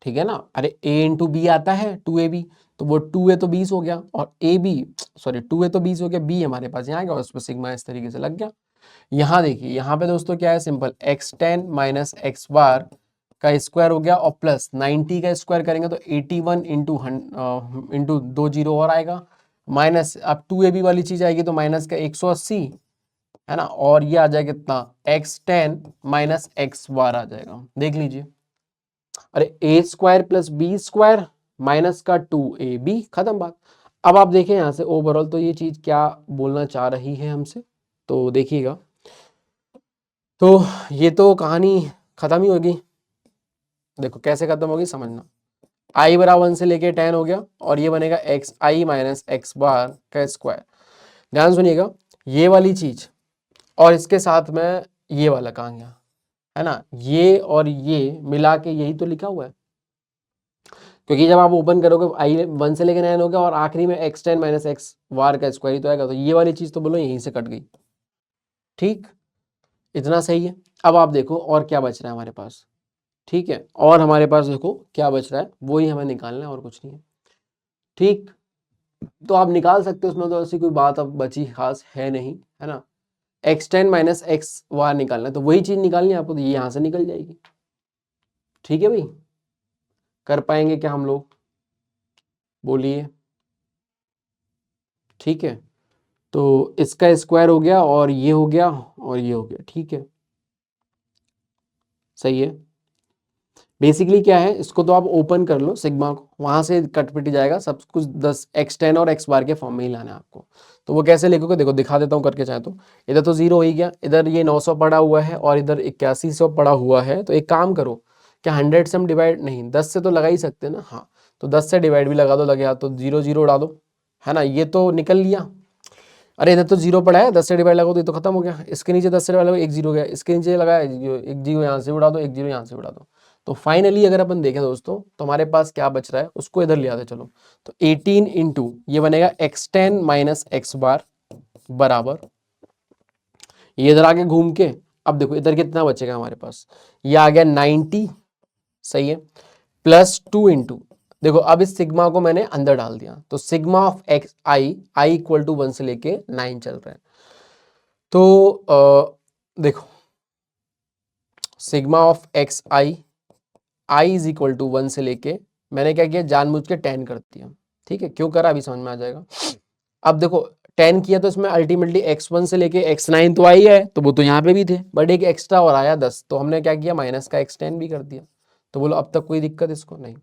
ठीक है ना, अरे a इंटू बी आता है 2ab, तो वो 2a तो 20 हो गया, और ए बी, सॉरी 2a तो 20 हो गया, b हमारे पास यहाँ आ गया और उस पर सिग्मा इस तरीके से लग गया। यहाँ देखिए, यहाँ पे दोस्तों क्या है, simple x10 minus X bar का स्क्वायर हो गया, और प्लस 90 का स्क्वायर करेंगे तो 81 इंटू 2 जीरो और आएगा, माइनस अब 2ab वाली चीज आएगी तो माइनस का 180, है ना, और ये आ जाएगा कितना, x10 माइनस एक्स बार आ जाएगा। देख लीजिए, अरे A square plus B square minus का 2ab, खत्म बात। अब आप देखें यहाँ से ओवरऑल तो ये चीज क्या बोलना चाह रही है हमसे, तो देखिएगा, तो ये तो कहानी खत्म ही होगी। देखो कैसे खत्म होगी समझना, आई बराबर 1 से लेके 10 हो गया, और ये बनेगा एक्स आई माइनस एक्स बार का स्क्वायर। ध्यान सुनिएगा, ये वाली चीज और इसके साथ में ये वाला कहाँ गया, है ना, ये और ये मिला के यही तो लिखा हुआ है, क्योंकि जब आप ओपन करोगे आई 1 से लेके 9 हो गया और आखिरी में x10 माइनस एक्स बार का स्क्वायर ही तो आएगा, तो ये वाली चीज तो बोलो यहीं से कट गई। ठीक, इतना सही है। अब आप देखो और क्या बच रहा है हमारे पास, ठीक है, और हमारे पास देखो क्या बच रहा है, वो ही हमें निकालना है और कुछ नहीं है। ठीक, तो आप निकाल सकते हो, उसमें तो ऐसी कोई बात अब बची खास है नहीं, है ना, x10 माइनस एक्स बार निकालना है, तो वही चीज निकालनी है आपको, तो ये यहाँ से निकल जाएगी। ठीक है भाई, कर पाएंगे क्या हम लोग, बोलिए। ठीक है, तो इसका स्क्वायर हो गया और ये हो गया और ये हो गया, ठीक है, सही है। बेसिकली क्या है, इसको तो आप ओपन कर लो सिग्मा को, वहां से कट पिट जाएगा सब कुछ, 10 x10 और x बार के फॉर्म में ही लाना है आपको। तो वो कैसे लिखोगे, देखो दिखा देता हूँ करके चाहे तो। इधर तो 0 हो ही गया, इधर ये 900 पड़ा हुआ है और इधर 8100 पड़ा हुआ है, तो एक काम करो, क्या 100 से हम डिवाइड, नहीं 10 से तो लगा ही सकते हैं ना, हाँ, तो 10 से डिवाइड भी लगा दो, लगे हाथ तो 0 0 उड़ा दो, है ना, ये तो निकल लिया। अरे इधर तो 0 पड़ा है, 10 से डिवाइड लगाओ तो ये तो खत्म हो गया, इसके नीचे 10 से डिवाइड लगाओ 1 0 गया, इसके नीचे लगाया एक जीरो यहाँ से उड़ा दो, 1 0 यहाँ से उड़ा दो। तो फाइनली अगर अपन देखें दोस्तों, तो हमारे पास क्या बच रहा है, उसको इधर ले आते चलो, तो 18 इंटू ये बनेगा x10 माइनस एक्स बार बराबर, ये इधर आके घूम के, अब देखो इधर कितना बचेगा हमारे पास, ये आ गया 90, सही है, प्लस 2 इंटू, देखो अब इस सिग्मा को मैंने अंदर डाल दिया, तो sigma of X I equal to 1 से लेके 9 चल रहा है, तो देखो sigma of X I is equal to 1 से लेके, मैंने क्या किया, जानबूझ के 10 कर दिया। ठीक है, क्यों करा अभी समझ में आ जाएगा। अब देखो 10 किया तो इसमें अल्टीमेटली x1 से लेके x9 तो आई है, तो वो तो यहाँ पे भी थे, बट एक एक्स्ट्रा और आया 10, तो हमने क्या किया, माइनस का x10 भी कर दिया। तो बोलो अब तक कोई दिक्कत इसको नहीं।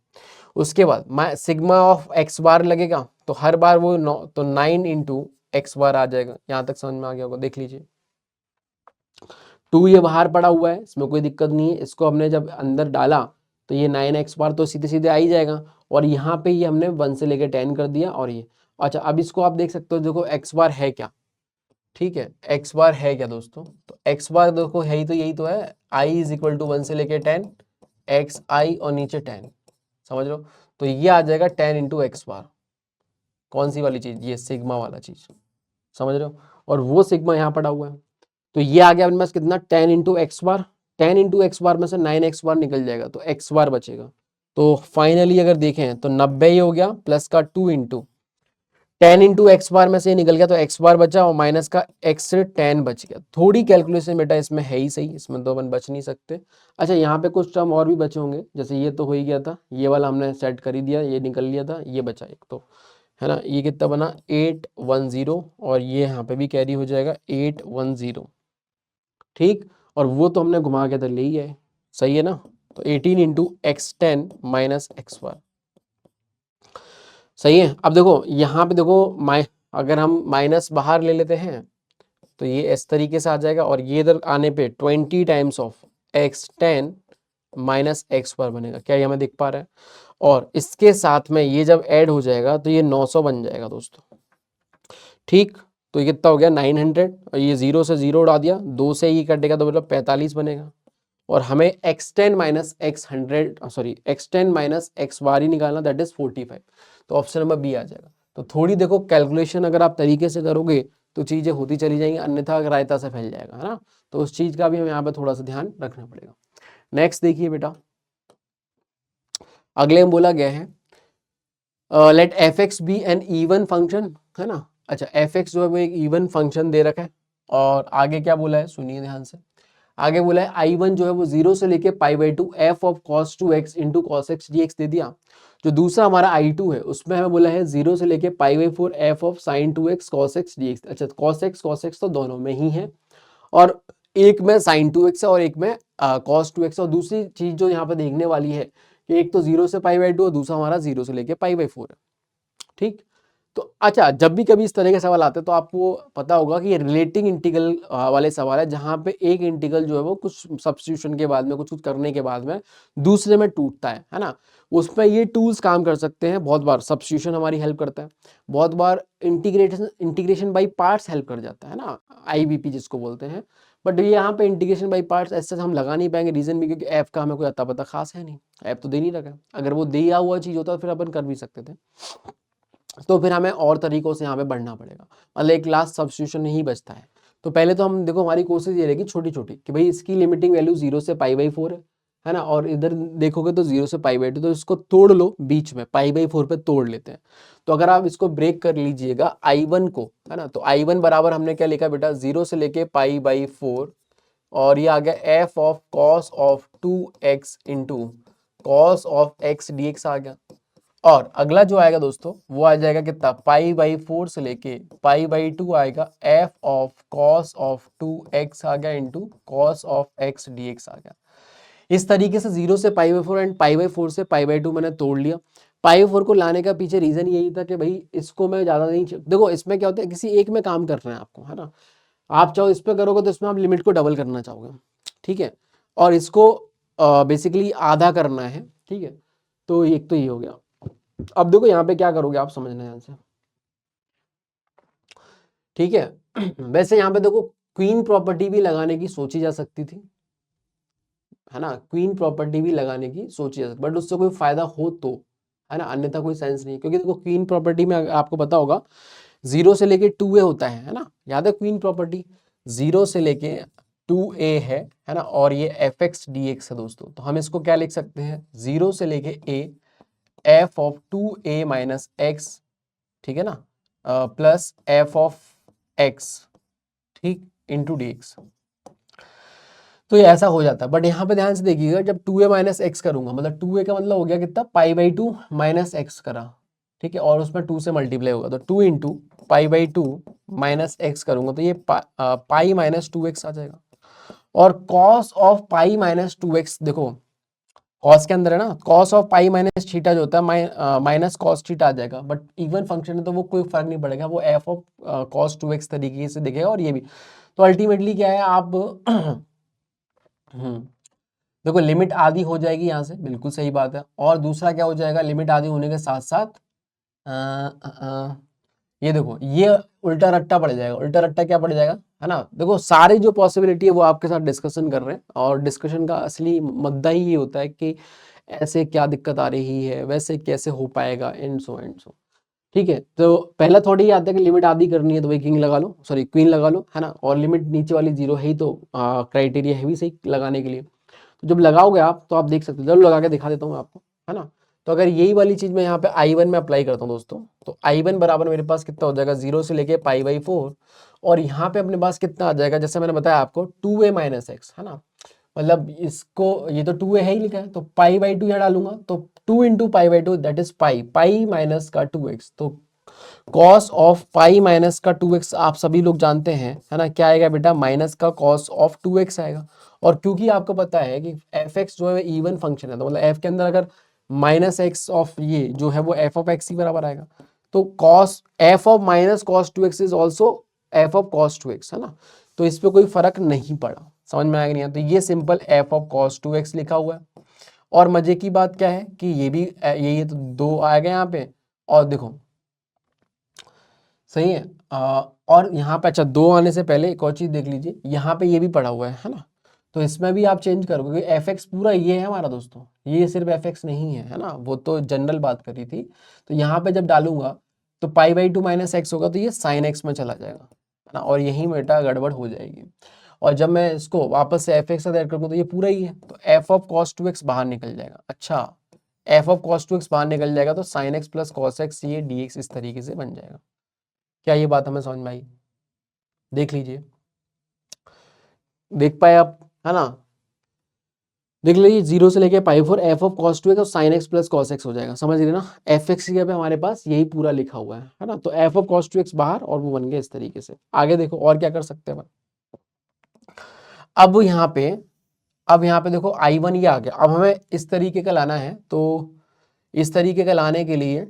उसके बाद सिग्मा ऑफ एक्स बार लगेगा, तो हर बार वो तो 9 इंटू एक्स बार आ जाएगा। यहाँ तक समझ में आ गया होगा, देख लीजिए 2 ये बाहर पड़ा हुआ है, इसमें कोई दिक्कत नहीं है, इसको हमने जब अंदर डाला तो ये 9x बार तो सीधे सीधे आ ही जाएगा, और यहाँ पे ये हमने 1 से लेके 10 कर दिया, और ये अच्छा अब इसको आप देख सकते हो, देखो x बार है क्या, ठीक है, x बार है क्या दोस्तों, तो x बार देखो है ही तो, यही तो है, i इज इक्वल टू 1 से लेके 10 एक्स आई और नीचे 10, समझ लो, तो ये आ जाएगा 10 इंटू एक्स बार, कौन सी वाली चीज, ये सिग्मा वाला चीज, समझ रहे हो, और वो सिग्मा यहाँ पड़ा हुआ है, तो ये आ गया अपने पास कितना, 10 इंटू एक्स बार, 10 इंटू एक्स बार में से 9x बार निकल जाएगा, तो x बार बचेगा। तो फाइनली अगर देखें तो 90 ही हो गया, प्लस का 2 इंटू 10 इंटू एक्स बार में से निकल गया, तो x बार बचा और माइनस का x से 10 बच गया। थोड़ी कैलकुलेशन बेटा इसमें है ही सही, इसमें तो अपन बच नहीं सकते। अच्छा यहाँ पे कुछ टर्म और भी बचे होंगे, जैसे ये तो हो ही गया था, ये वाला हमने सेट कर ही दिया, ये निकल लिया था, ये बचा एक तो, है ना, ये कितना बना 810, और ये यहाँ पे भी कैरी हो जाएगा 810, ठीक, और वो तो हमने घुमा के तो ले ही आए, सही है ना, तो 18 इंटू x10 माइनस एक्स बार, सही है। अब देखो यहाँ पे देखो अगर हम माइनस बाहर ले लेते हैं तो ये इस तरीके से आ जाएगा और ये इधर आने पे 20 times of x10 minus x पर बनेगा। क्या ये हमें दिख पा रहा है? और इसके साथ में ये जब ऐड हो जाएगा तो ये 900 बन जाएगा दोस्तों। ठीक, तो ये कितना हो गया 900 और ये 0 से 0 उड़ा दिया, 2 से ये कटेगा तो मतलब 45 बनेगा। और हमें x10 minus x100 sorry x10 minus x बार ही निकालना, दैट इज 45। तो ऑप्शन नंबर बी आ जाएगा। तो थोड़ी देखो कैलकुलेशन अगर आप तरीके से करोगे तो चीज़ें होती चली जाएंगी, अन्यथा रायता से फैल जाएगा, है ना। तो उस चीज़ का भी हमें यहाँ पे थोड़ा सा ध्यान रखना पड़ेगा। नेक्स्ट देखिए बेटा, अगले में बोला गया है let F X be an even function, है ना। अच्छा, एफ एक्स जो है वो एक इवन फंक्शन दे रखा है और आगे क्या बोला है सुनिए ध्यान से। आगे बोला है i1 जो है वो 0 से लेके π/2 f of cos 2x into cos x dx दे दिया। जो दूसरा हमारा i2 है उसमें हमें बोला है 0 से लेके π/4 f of sin 2x cos x dx। अच्छा, cos x तो दोनों में ही है और एक में sin 2x है और एक में cos 2x। और दूसरी चीज जो यहाँ पे देखने वाली है कि एक तो 0 से π/2 और दूसरा हमारा 0 से लेके π/4 है। ठीक, तो अच्छा, जब भी कभी इस तरह के सवाल आते हैं तो आपको पता होगा कि ये रिलेटिंग इंटीग्रल वाले सवाल है, जहां पे एक इंटीग्रल जो है वो कुछ सब्स्टिट्यूशन के बाद में कुछ करने के बाद में दूसरे में टूटता है ना। उसमें ये टूल्स काम कर सकते हैं। बहुत बार सब्स्टिट्यूशन हमारी हेल्प करता है, बहुत बार इंटीग्रेशन बाई पार्ट्स हेल्प कर जाता है ना, IBP जिसको बोलते हैं। बट ये यहाँ पे इंटीग्रेशन बाई पार्ट्स ऐसे हम लगा नहीं पाएंगे, रीजन भी क्योंकि एफ का हमें कोई अता पता खास है नहीं, एफ तो दे नहीं रखा। अगर वो दिया हुआ चीज होता तो फिर अपन कर भी सकते थे, तो फिर हमें और तरीकों से यहाँ पे बढ़ना पड़ेगा, मतलब एक लास्ट सब्स्टिट्यूशन नहीं बचता है। तो पहले तो हम देखो हमारी कोशिश ये रहेगी छोटी छोटी कि भाई इसकी लिमिटिंग वैल्यू 0 से π/4 है ना, और इधर देखोगे तो 0 से π/2, तो इसको तोड़ लो बीच में, π/4 पे तोड़ लेते हैं। तो अगर आप इसको ब्रेक कर लीजिएगा i1 को, है ना, तो i1 बराबर हमने क्या लिखा बेटा 0 से लेके π/4 और ये आ गया f of cos of 2x into cos of x dx आ गया। और अगला जो आएगा दोस्तों वो आ जाएगा कितना π/4 से लेके π/2 आएगा f of cos of 2x आ गया into cos of x dx आ गया। इस तरीके से 0 से π/4 एंड π/4 से π/2 मैंने तोड़ लिया। π/4 को लाने का पीछे रीजन यही था कि भाई इसको मैं ज्यादा नहीं, देखो इसमें क्या होता है किसी एक में काम करना है आपको, है ना। आप चाहो इस पे करोगे तो इसमें आप लिमिट को डबल करना चाहोगे, ठीक है, और इसको बेसिकली आधा करना है, ठीक है। तो एक तो ये हो गया। अब देखो यहाँ पे क्या करोगे आप, समझना ध्यान से, ठीक है। वैसे यहाँ पे देखो क्वीन प्रॉपर्टी भी लगाने की सोची जा सकती थी, है ना, क्वीन प्रॉपर्टी भी लगाने की सोची जा सकती, बट उससे कोई फायदा हो तो, है ना, अन्यथा कोई सेंस नहीं। क्योंकि देखो क्वीन प्रॉपर्टी में आपको पता होगा 0 से लेके 2a होता है ना, याद है क्वीन प्रॉपर्टी 0 से लेके 2a है ना, और ये fx dx है दोस्तों। तो हम इसको क्या लिख सकते हैं 0 से लेके a f of 2a minus x, ठीक है ना, प्लस f ऑफ x, ठीक, इंटू डी एक्स। तो ये ऐसा हो जाता है। बट यहाँ पे ध्यान से देखिएगा, जब 2a माइनस एक्स करूंगा, मतलब 2a का मतलब हो गया कितना π/2 माइनस एक्स करा, ठीक है, और उसमें 2 से मल्टीप्लाई होगा, तो 2 इंटू π/2 माइनस एक्स करूंगा तो ये पाई माइनस 2x आ जाएगा। और cos of pi minus 2x, देखो कॉस के अंदर है ना, cos of pi minus theta जो होता है माइनस कॉस थीटा आ जाएगा। बट इवन फंक्शन है तो वो कोई फर्क नहीं पड़ेगा, वो एफ ऑफ कॉस 2x तरीके से दिखेगा। और ये भी तो अल्टीमेटली क्या है आप देखो लिमिट आधी हो जाएगी यहाँ से, बिल्कुल सही बात है। और दूसरा क्या हो जाएगा, लिमिट आधी होने के साथ साथ ये देखो ये उल्टा रट्टा पड़ जाएगा। उल्टा रट्टा क्या पड़ जाएगा, है ना। देखो सारी जो पॉसिबिलिटी है वो आपके साथ डिस्कशन कर रहे हैं, और डिस्कशन का असली मुद्दा ही ये होता है कि ऐसे क्या दिक्कत आ रही है, वैसे कैसे हो पाएगा, एंड सो। ठीक है, तो पहला थोड़ी ही आता है कि लिमिट आधी करनी है तो भाई किंग लगा लो, सॉरी क्वीन लगा लो, है ना, और लिमिट नीचे वाली 0 है ही तो क्राइटेरिया है भी सही लगाने के लिए। तो जब लगाओगे आप तो आप देख सकते हो, जरूर लगा के दिखा देता हूँ मैं आपको, है ना। तो अगर यही वाली चीज मैं यहाँ पे i1 में अप्लाई करता हूँ दोस्तों, तो i1 बराबर मेरे पास कितना हो जाएगा 0 से लेके π/4, और यहाँ पे अपने पास कितना आ जाएगा, जैसे मैंने बताया आपको 2a माइनस एक्स, है ना, मतलब इसको ये तो 2a है ही लिखा है, तो π/2 यहाँ डालूंगा तो 2 into π/2 that is pi minus का 2x। तो कॉस ऑफ पाई माइनस का 2x आप सभी लोग जानते हैं, है ना, क्या आएगा बेटा माइनस का कॉस ऑफ 2x आएगा। और क्योंकि आपको पता है कि f(x) जो है इवन फंक्शन है, तो मतलब f के अंदर अगर माइनस एक्स ऑफ ये जो है वो f ऑफ x ही बराबर आएगा। तो cos f of minus cos 2x is also F of cos two x, है ना। तो इस पे कोई फर्क नहीं पड़ा, समझ में आया नहीं आया। तो ये simple F of cos two x लिखा हुआ है। और मजे की बात क्या है कि ये भी यही है, तो 2 आ गए यहाँ पे। और देखो सही है। और यहाँ पे अच्छा 2 आने से पहले एक और चीज देख लीजिए, यहाँ पे ये भी पड़ा हुआ है ना। तो इसमें भी आप चेंज करोगे, एफ एक्स पूरा ये है हमारा दोस्तों, ये सिर्फ एफ एक्स नहीं है ना, वो तो जनरल बात करी थी। तो यहाँ पे जब डालूंगा तो pi by two minus x होगा, तो ये साइन एक्स में चला जाएगा, है ना। और यही बेटा गड़बड़ हो जाएगी। और जब मैं इसको वापस से एफ एक्स से ऐड करूँगा तो ये पूरा ही है, तो F of cos two x बाहर निकल जाएगा। अच्छा, F of cos two x बाहर निकल जाएगा तो sign X plus cos x ये डी एक्स इस तरीके से बन जाएगा। क्या ये बात हमें समझ में आई? देख लीजिए, देख पाए आप, है ना। देख लीजिए 0 से लेके pi 4 F of cos two X और sin X plus cos X हो जाएगा, समझ रहे ना। एफ एक्स की जगह पे हमारे पास यही पूरा लिखा हुआ है ना। तो F of cos two x बाहर और वो बन गया इस तरीके से। आगे देखो और क्या कर सकते हैं। अब यहाँ पे देखो I1 ये आ गया। अब हमें इस तरीके का लाना है, तो इस तरीके का लाने के लिए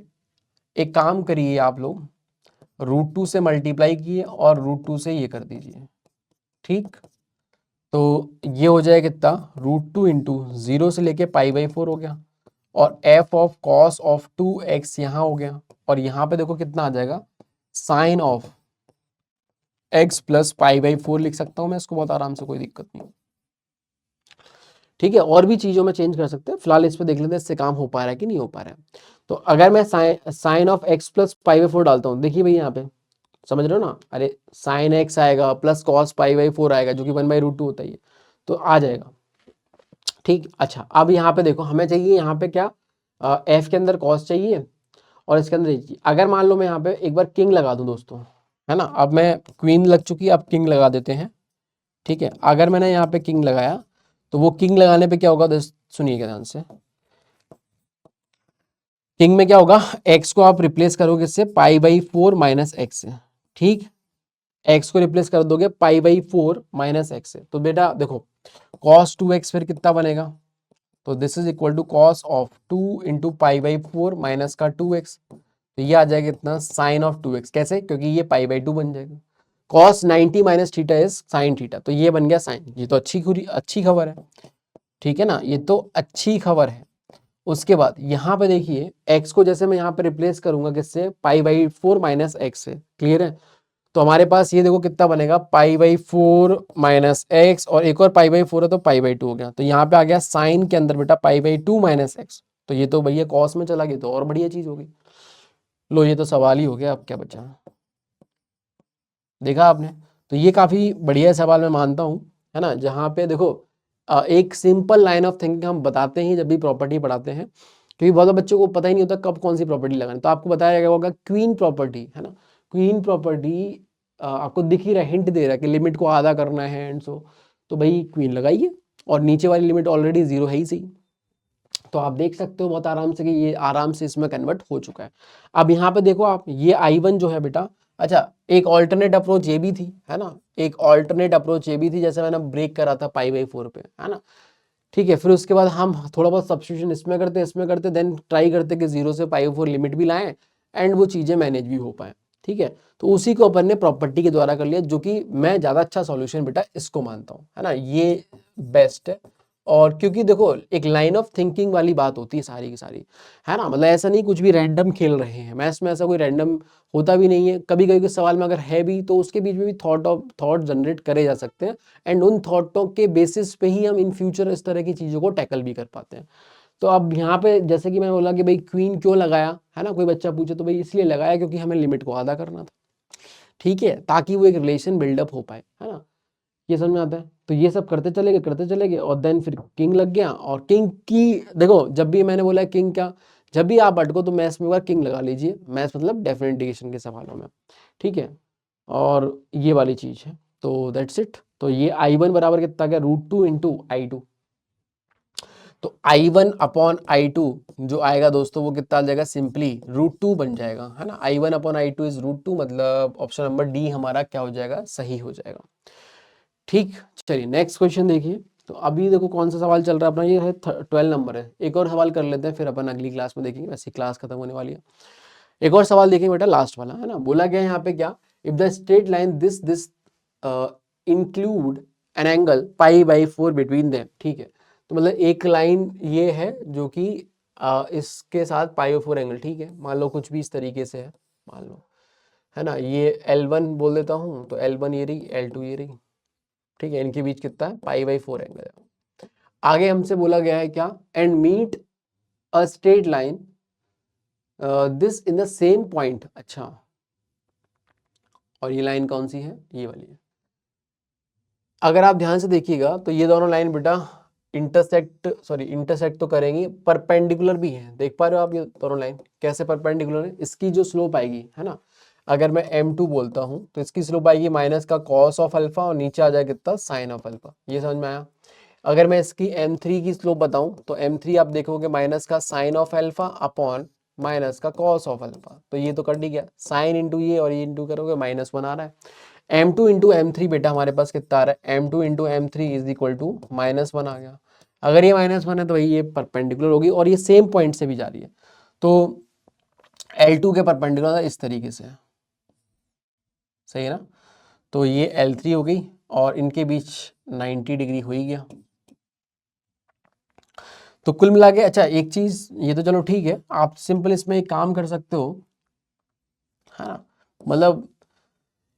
एक काम करिए आप लोग, √2 से मल्टीप्लाई किए और √2 से ये कर दीजिए, ठीक। तो ये हो जाएगा कितना, √2 इंटू 0 से लेके पाई बाई 4 हो गया, और F of cos of 2x यहाँ हो गया। और यहाँ पे देखो कितना आ जाएगा, sine of x plus pi by 4 लिख सकता हूँ मैं इसको बहुत आराम से, कोई दिक्कत नहीं। ठीक है, और भी चीजों में चेंज कर सकते हैं, फिलहाल इस पे देख लेते हैं इससे काम हो पा रहा है कि नहीं हो पा रहा है। तो अगर मैं sine of x plus pi by 4 डालता हूँ, देखिए भाई यहाँ पे समझ रहे हो ना, अरे साइन x आएगा प्लस कॉस पाई बाई 4 आएगा जो कि 1/√2 होता है, तो आ जाएगा, ठीक। अच्छा, अब यहाँ पे देखो हमें चाहिए यहाँ पे क्या, एफ के अंदर कॉस चाहिए और इसके अंदर चाहिए। अगर मान लो मैं यहाँ पे एक बार किंग लगा दूं दोस्तों, है ना। अब मैं क्वीन लग चुकी है, अब किंग लगा देते हैं, ठीक है। अगर मैंने यहाँ पे किंग लगाया तो वो किंग लगाने पे क्या होगा, सुनिएगा ध्यान से। किंग में क्या होगा, एक्स को आप रिप्लेस करोगे इससे पाई बाई 4 माइनस एक्स से, ठीक। एक्स को रिप्लेस कर दोगे पाई बाई 4 माइनस एक्स से, तो बेटा देखो कॉस 2x फिर कितना बनेगा, तो this is equal to cos of 2 into pi by 4 minus का 2x। तो ये आ जाएगा इतना साइन ऑफ 2x, कैसे, क्योंकि ये पाई बाई 2 बन जाएगा। Cos 90 minus theta is sine theta, तो ये बन गया साइन। ये तो अच्छी खबर है, ठीक है ना, ये तो अच्छी खबर है। उसके बाद यहाँ पे देखिए x को जैसे मैं यहाँ पे रिप्लेस करूंगा किससे, पाई बाई 4 माइनस एक्स से, क्लियर है। तो हमारे पास ये देखो कितना बनेगा, पाई बाई 4 माइनस एक्स और एक और पाई बाई 4 है तो पाई बाई 2 हो गया। तो यहाँ पे आ गया साइन के अंदर बेटा पाई बाई 2 माइनस एक्स, तो ये तो भैया कॉस में चला गया, तो और बढ़िया चीज होगी। लो ये तो सवाल ही हो गया, अब क्या बचा, देखा आपने। तो ये काफी बढ़िया सवाल मैं मानता हूँ, है ना। जहाँ पे देखो एक सिंपल लाइन ऑफ थिंकिंग हम बताते हैं जब भी प्रॉपर्टी पढ़ाते हैं, क्योंकि बहुत बच्चों को पता ही नहीं होता कब कौन सी प्रॉपर्टी लगानी। तो आपको बताया गया होगा क्वीन प्रॉपर्टी, है ना। क्वीन प्रॉपर्टी आपको दिख ही रहा है, हिंट दे रहा है कि लिमिट को आधा करना है एंड सो, तो भाई क्वीन लगाइए, और नीचे वाली लिमिट ऑलरेडी 0 है ही सही। तो आप देख सकते हो बहुत आराम से कि ये आराम से इसमें कन्वर्ट हो चुका है। अब यहाँ पे देखो आप, ये I1 जो है बेटा, अच्छा एक ऑल्टरनेट अप्रोच ये भी थी, है ना। एक ऑल्टरनेट अप्रोच ये भी थी, जैसे मैंने ब्रेक करा था पाई बाई 4 पे, है ना। ठीक है, फिर उसके बाद हम थोड़ा बहुत सब्स्टिट्यूशन इसमें करते देन ट्राई करते कि 0 से पाई 4 लिमिट भी लाएं एंड वो चीज़ें मैनेज भी हो पाए, ठीक है। तो उसी को अपन ने प्रॉपर्टी के द्वारा कर लिया, जो कि मैं ज़्यादा अच्छा सॉल्यूशन बेटा इसको मानता हूँ, है ना। ये बेस्ट है। और क्योंकि देखो एक लाइन ऑफ थिंकिंग वाली बात होती है सारी की सारी, है ना। मतलब ऐसा नहीं कुछ भी रैंडम खेल रहे हैं, मैथ्स में ऐसा कोई रैंडम होता भी नहीं है। कभी कभी के सवाल में अगर है भी तो उसके बीच में भी थॉट जनरेट करे जा सकते हैं, एंड उन थॉटों के बेसिस पे ही हम इन फ्यूचर इस तरह की चीज़ों को टैकल भी कर पाते हैं। तो अब यहाँ पे जैसे कि मैं बोला कि भाई क्वीन क्यों लगाया, है ना, कोई बच्चा पूछे तो भाई इसलिए लगाया क्योंकि हमें लिमिट को आधा करना था, ठीक है, ताकि वो एक रिलेशन बिल्डअप हो पाए, है ना। ये समझ में आता है। तो ये सब करते चले गए और देन फिर किंग लग गया। और किंग की देखो, जब भी मैंने बोला किंग क्या, जब भी आप अटको तो मैथ्स में एक बार किंग लगा लीजिए, मैथ्स मतलब डेफिनेटिएशन के सवालों में, ठीक है। और ये वाली चीज है, तो दैट्स इट। तो ये I1 बराबर कितना गया, √2 इंटू I2। तो I1 अपॉन I2 जो आएगा दोस्तों वो कितना आ जाएगा, सिंपली √2 बन जाएगा, है ना। I1 अपॉन I2 इज √2, मतलब ऑप्शन नंबर डी हमारा क्या हो जाएगा, सही हो जाएगा, ठीक। चलिए नेक्स्ट क्वेश्चन देखिए। तो अभी देखो कौन सा सवाल चल रहा है अपना, ये है 12 नंबर है। एक और सवाल कर लेते हैं फिर अपन अगली क्लास में देखेंगे, वैसे क्लास खत्म होने वाली है। एक और सवाल देखेंगे बेटा, लास्ट वाला, है ना। बोला गया यहाँ पे क्या if the straight line this include an angle π/4 between them, ठीक है। तो मतलब एक लाइन ये है जो कि इसके साथ π/4 एंगल, ठीक है। मान लो कुछ भी इस तरीके से है, मान लो, है ना, ये L1 बोल देता हूँ, तो L1 ये रही, L2 ये रही, ठीक है। इनके बीच कितना है, π/4 एंगल है। आगे हमसे बोला गया है क्या, and meet a straight line this in the same point. अच्छा, और ये लाइन कौन सी है, ये वाली है। अगर आप ध्यान से देखिएगा तो ये दोनों लाइन बेटा इंटरसेक्ट तो करेंगी, परपेंडिकुलर भी है। देख पा रहे हो आप ये दोनों लाइन कैसे परपेंडिकुलर है। इसकी जो स्लोप आएगी, है ना, अगर मैं m2 बोलता हूं तो इसकी स्लोप आएगी माइनस का कॉस ऑफ अल्फा और नीचे आ जाएगा कितना, साइन ऑफ अल्फा। ये समझ में आया। अगर मैं इसकी m3 की स्लोप बताऊं तो m3 आप देखोगे माइनस का sine of alpha upon minus का कॉस ऑफ अल्फा। तो ये तो कट ही गया, साइन इंटू ये और ये इंटू करोगे -1 आ रहा है। m2 इंटू m3 बेटा हमारे पास कितना आ रहा है, m2 into m3 is equal to -1 आ गया। अगर ये -1 है तो भाई ये परपेंडिकुलर होगी और ये सेम पॉइंट से भी जा रही है, तो L2 के परपेंडिकुलर इस तरीके से है, सही है ना। तो ये L3 हो गई और इनके बीच 90 डिग्री हो ही गया। तो कुल मिला के, अच्छा एक चीज ये तो चलो ठीक है, आप सिंपल इसमें एक काम कर सकते हो, है ना, मतलब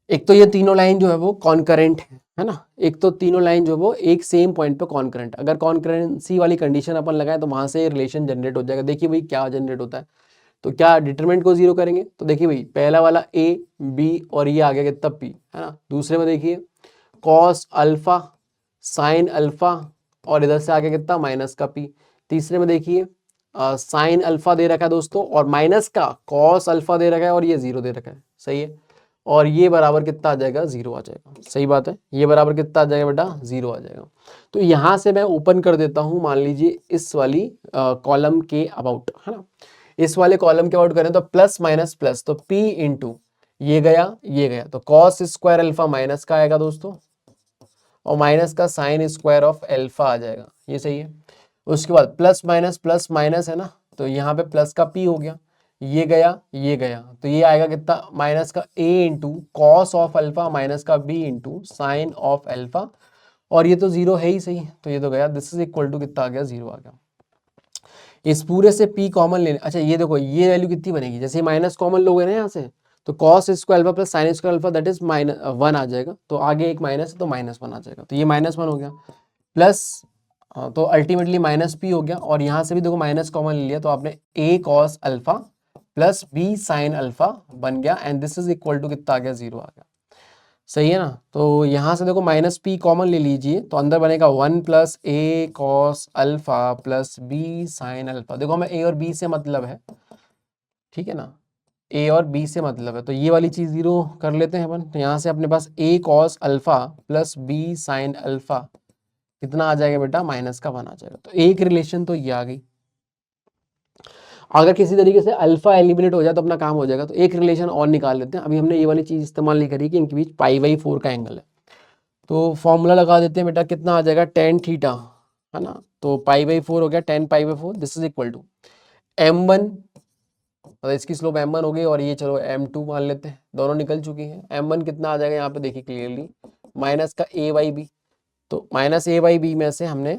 एक तो ये तीनों लाइन जो है वो कॉन्करेंट है ना। एक तो तीनों लाइन जो है वो एक सेम पॉइंट पे कॉन्करेंट, अगर कॉन्करेंसी वाली कंडीशन अपन लगाए तो वहां से रिलेशन जनरेट हो जाएगा। देखिए भाई क्या जनरेट होता है, तो क्या डिटरमिनेंट को जीरो करेंगे तो देखिए भाई पहला वाला ए बी और ये आ गया कितना पी, है ना। दूसरे में देखिए कॉस अल्फा साइन अल्फा और इधर से आ गया कितना, माइनस का पी। तीसरे में देखिए साइन अल्फा दे रखा है दोस्तों और माइनस का कॉस अल्फा दे रखा है और ये जीरो दे रखा है, सही है। और ये बराबर कितना आ जाएगा, जीरो आ जाएगा, सही बात है। ये बराबर कितना आ जाएगा बेटा, जीरो आ जाएगा। तो यहां से मैं ओपन कर देता हूं, मान लीजिए इस वाली कॉलम के अबाउट, है ना। इस वाले कॉलम के अबाउट करें तो प्लस माइनस प्लस, तो p इंटू ये गया तो कॉस स्क्वायर अल्फा माइनस का आएगा दोस्तों, और माइनस का साइन स्क्वायर ऑफ अल्फा आ जाएगा, ये सही है। उसके बाद प्लस माइनस है ना, तो यहाँ पे प्लस का p हो गया, ये गया तो ये आएगा कितना, माइनस का a into cos of alpha minus का b into sine of alpha, और ये तो जीरो है ही सही, तो ये तो गया। दिस इज इक्वल टू कितना आ गया, जीरो आ गया। इस पूरे से p कॉमन लेने, अच्छा ये देखो ये वैल्यू कितनी बनेगी, जैसे माइनस कॉमन लोगे ना यहाँ से, तो cos square alpha plus sign square alpha that is -1 आ जाएगा। तो आगे एक माइनस है तो -1 आ जाएगा, तो ये -1 हो गया प्लस, तो अल्टीमेटली माइनस पी हो गया। और यहाँ से भी देखो माइनस कॉमन ले लिया तो आपने a cos alpha plus b sine alpha बन गया, and this is equal to कितना आ गया, जीरो आ गया, सही है ना। तो यहाँ से देखो माइनस पी कॉमन ले लीजिए तो अंदर बनेगा 1 plus A cos alpha plus B sin alpha. देखो हमें ए और बी से मतलब है, ठीक है ना, ए और बी से मतलब है, तो ये वाली चीज जीरो कर लेते हैं अपन। तो यहाँ से अपने पास A cos alpha plus B sin alpha कितना आ जाएगा बेटा, -1 आ जाएगा। तो एक रिलेशन तो ये आ गई। अगर किसी तरीके से अल्फा एलिमिनेट हो जाए तो अपना काम हो जाएगा। तो एक रिलेशन और निकाल लेते हैं। अभी हमने ये वाली चीज इस्तेमाल नहीं करी कि इनके बीच π/4 का एंगल है, तो फॉर्मूला लगा देते हैं बेटा, कितना आ जाएगा, टेन थीटा, है ना। तो π/4 हो गया, 10π/4, this is equal to m1, मतलब इसकी स्लोप m1 हो गई और ये चलो m2 मान लेते हैं, दोनों निकल चुकी हैं। m1 कितना आ जाएगा यहाँ पे देखिए क्लियरली, माइनस का a/b, तो माइनस a/b में से हमने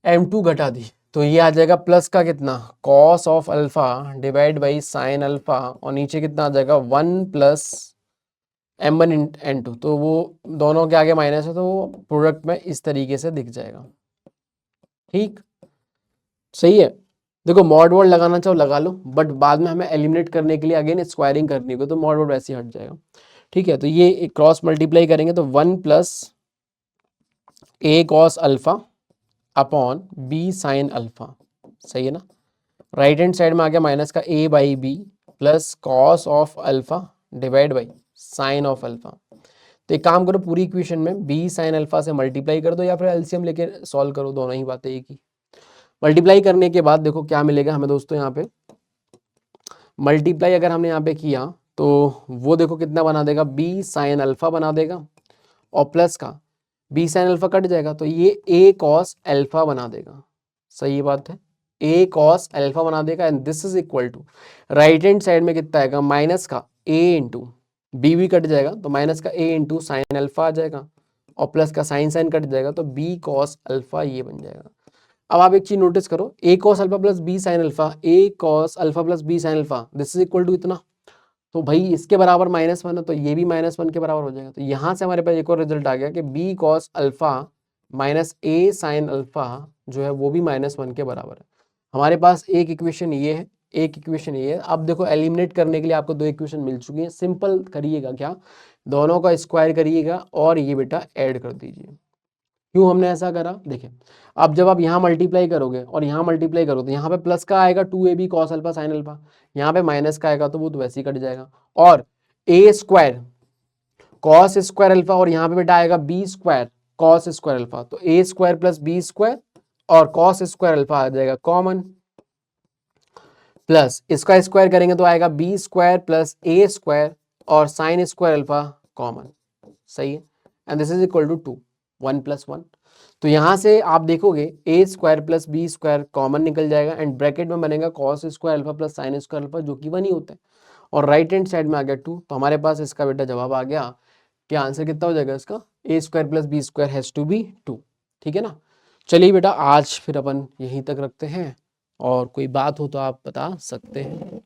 m2 घटा दी, तो ये आ जाएगा प्लस का कितना, cos of alpha divide by sine alpha, और नीचे कितना आ जाएगा 1 प्लस m1 n2, तो वो दोनों के आगे माइनस है तो वो प्रोडक्ट में इस तरीके से दिख जाएगा, ठीक, सही है। देखो मॉड वर्ड लगाना चाहो लगा लो, बट बाद में हमें एलिमिनेट करने के लिए अगेन स्क्वायरिंग करनी होगी, तो मॉड वर्ड वैसे ही हट जाएगा, ठीक है। तो ये क्रॉस मल्टीप्लाई करेंगे तो 1 plus A cos alpha upon B sin alpha, सही है ना। राइट हैंड साइड में आ गया माइनस का a/b plus cos of alpha divide by sine of alpha. तो एक काम करो, पूरी इक्वेशन में b साइन अल्फा से मल्टीप्लाई कर दो या फिर एलसीएम लेके सॉल्व करो, दोनों ही बातें एक ही। मल्टीप्लाई करने के बाद देखो क्या मिलेगा हमें दोस्तों, यहाँ पे मल्टीप्लाई अगर हमने यहाँ पे किया तो वो देखो कितना बना देगा, b साइन अल्फा बना देगा, और प्लस का b साइन अल्फा कट जाएगा तो ये a कॉस अल्फा बना देगा, सही बात है, a कॉस अल्फा बना देगा, and this is equal to right hand side में कितना आएगा, माइनस का a इंटू बी भी कट जाएगा तो माइनस का ए इंटू साइन अल्फा आ जाएगा और प्लस का साइन साइन कट जाएगा तो बी कॉस अल्फा ये बन जाएगा। अब आप एक चीज नोटिस करो, A cos alpha plus B sin alpha, A cos alpha plus B sin alpha, this is equal to इतना। तो भाई इसके बराबर -1 है तो ये भी -1 के बराबर हो जाएगा। तो यहाँ से हमारे पास एक और रिजल्ट आ गया कि बी कॉस अल्फा माइनस ए साइन अल्फा जो है वो भी -1 के बराबर है। हमारे पास एक इक्वेशन ये है, एक इक्वेशन ये है। अब देखो एलिमिनेट करने के लिए आपको दो इक्वेशन मिल चुकी हैं। सिंपल करिएगा, क्या दोनों का स्क्वायर करिएगा और ये बेटा ऐड कर दीजिए। क्यों हमने ऐसा करा, देखिए अब जब आप यहाँ मल्टीप्लाई करोगे और यहाँ मल्टीप्लाई करोगे तो यहाँ पे प्लस का आएगा 2ab cos alpha sine alpha, यहाँ पे माइनस का आएगा तो वो तो वैसे ही कट जाएगा। और A square cos square alpha और यहाँ पे बेटा आएगा B square cos square alpha, तो A square plus B square और कॉस स्क्वायर अल्फा आ जाएगा कॉमन, प्लस इसका स्क्वायर करेंगे तो आएगा B square plus A square और साइन स्क्वायर अल्फा कॉमन, सही है। And this is equal to 2, 1 + 1। तो यहां से आप देखोगे A square plus B square common निकल जाएगा एंड ब्रैकेट में बनेगा cos square alpha plus sign square alpha जो कि 1 ही होता है और राइट हैंड साइड में आ गया 2। तो हमारे पास इसका बेटा जवाब आ गया कि आंसर कितना हो जाएगा इसका, A square plus B square has to be 2। ठीक है ना। चलिए बेटा आज फिर अपन यहीं तक रखते हैं और कोई बात हो तो आप बता सकते हैं।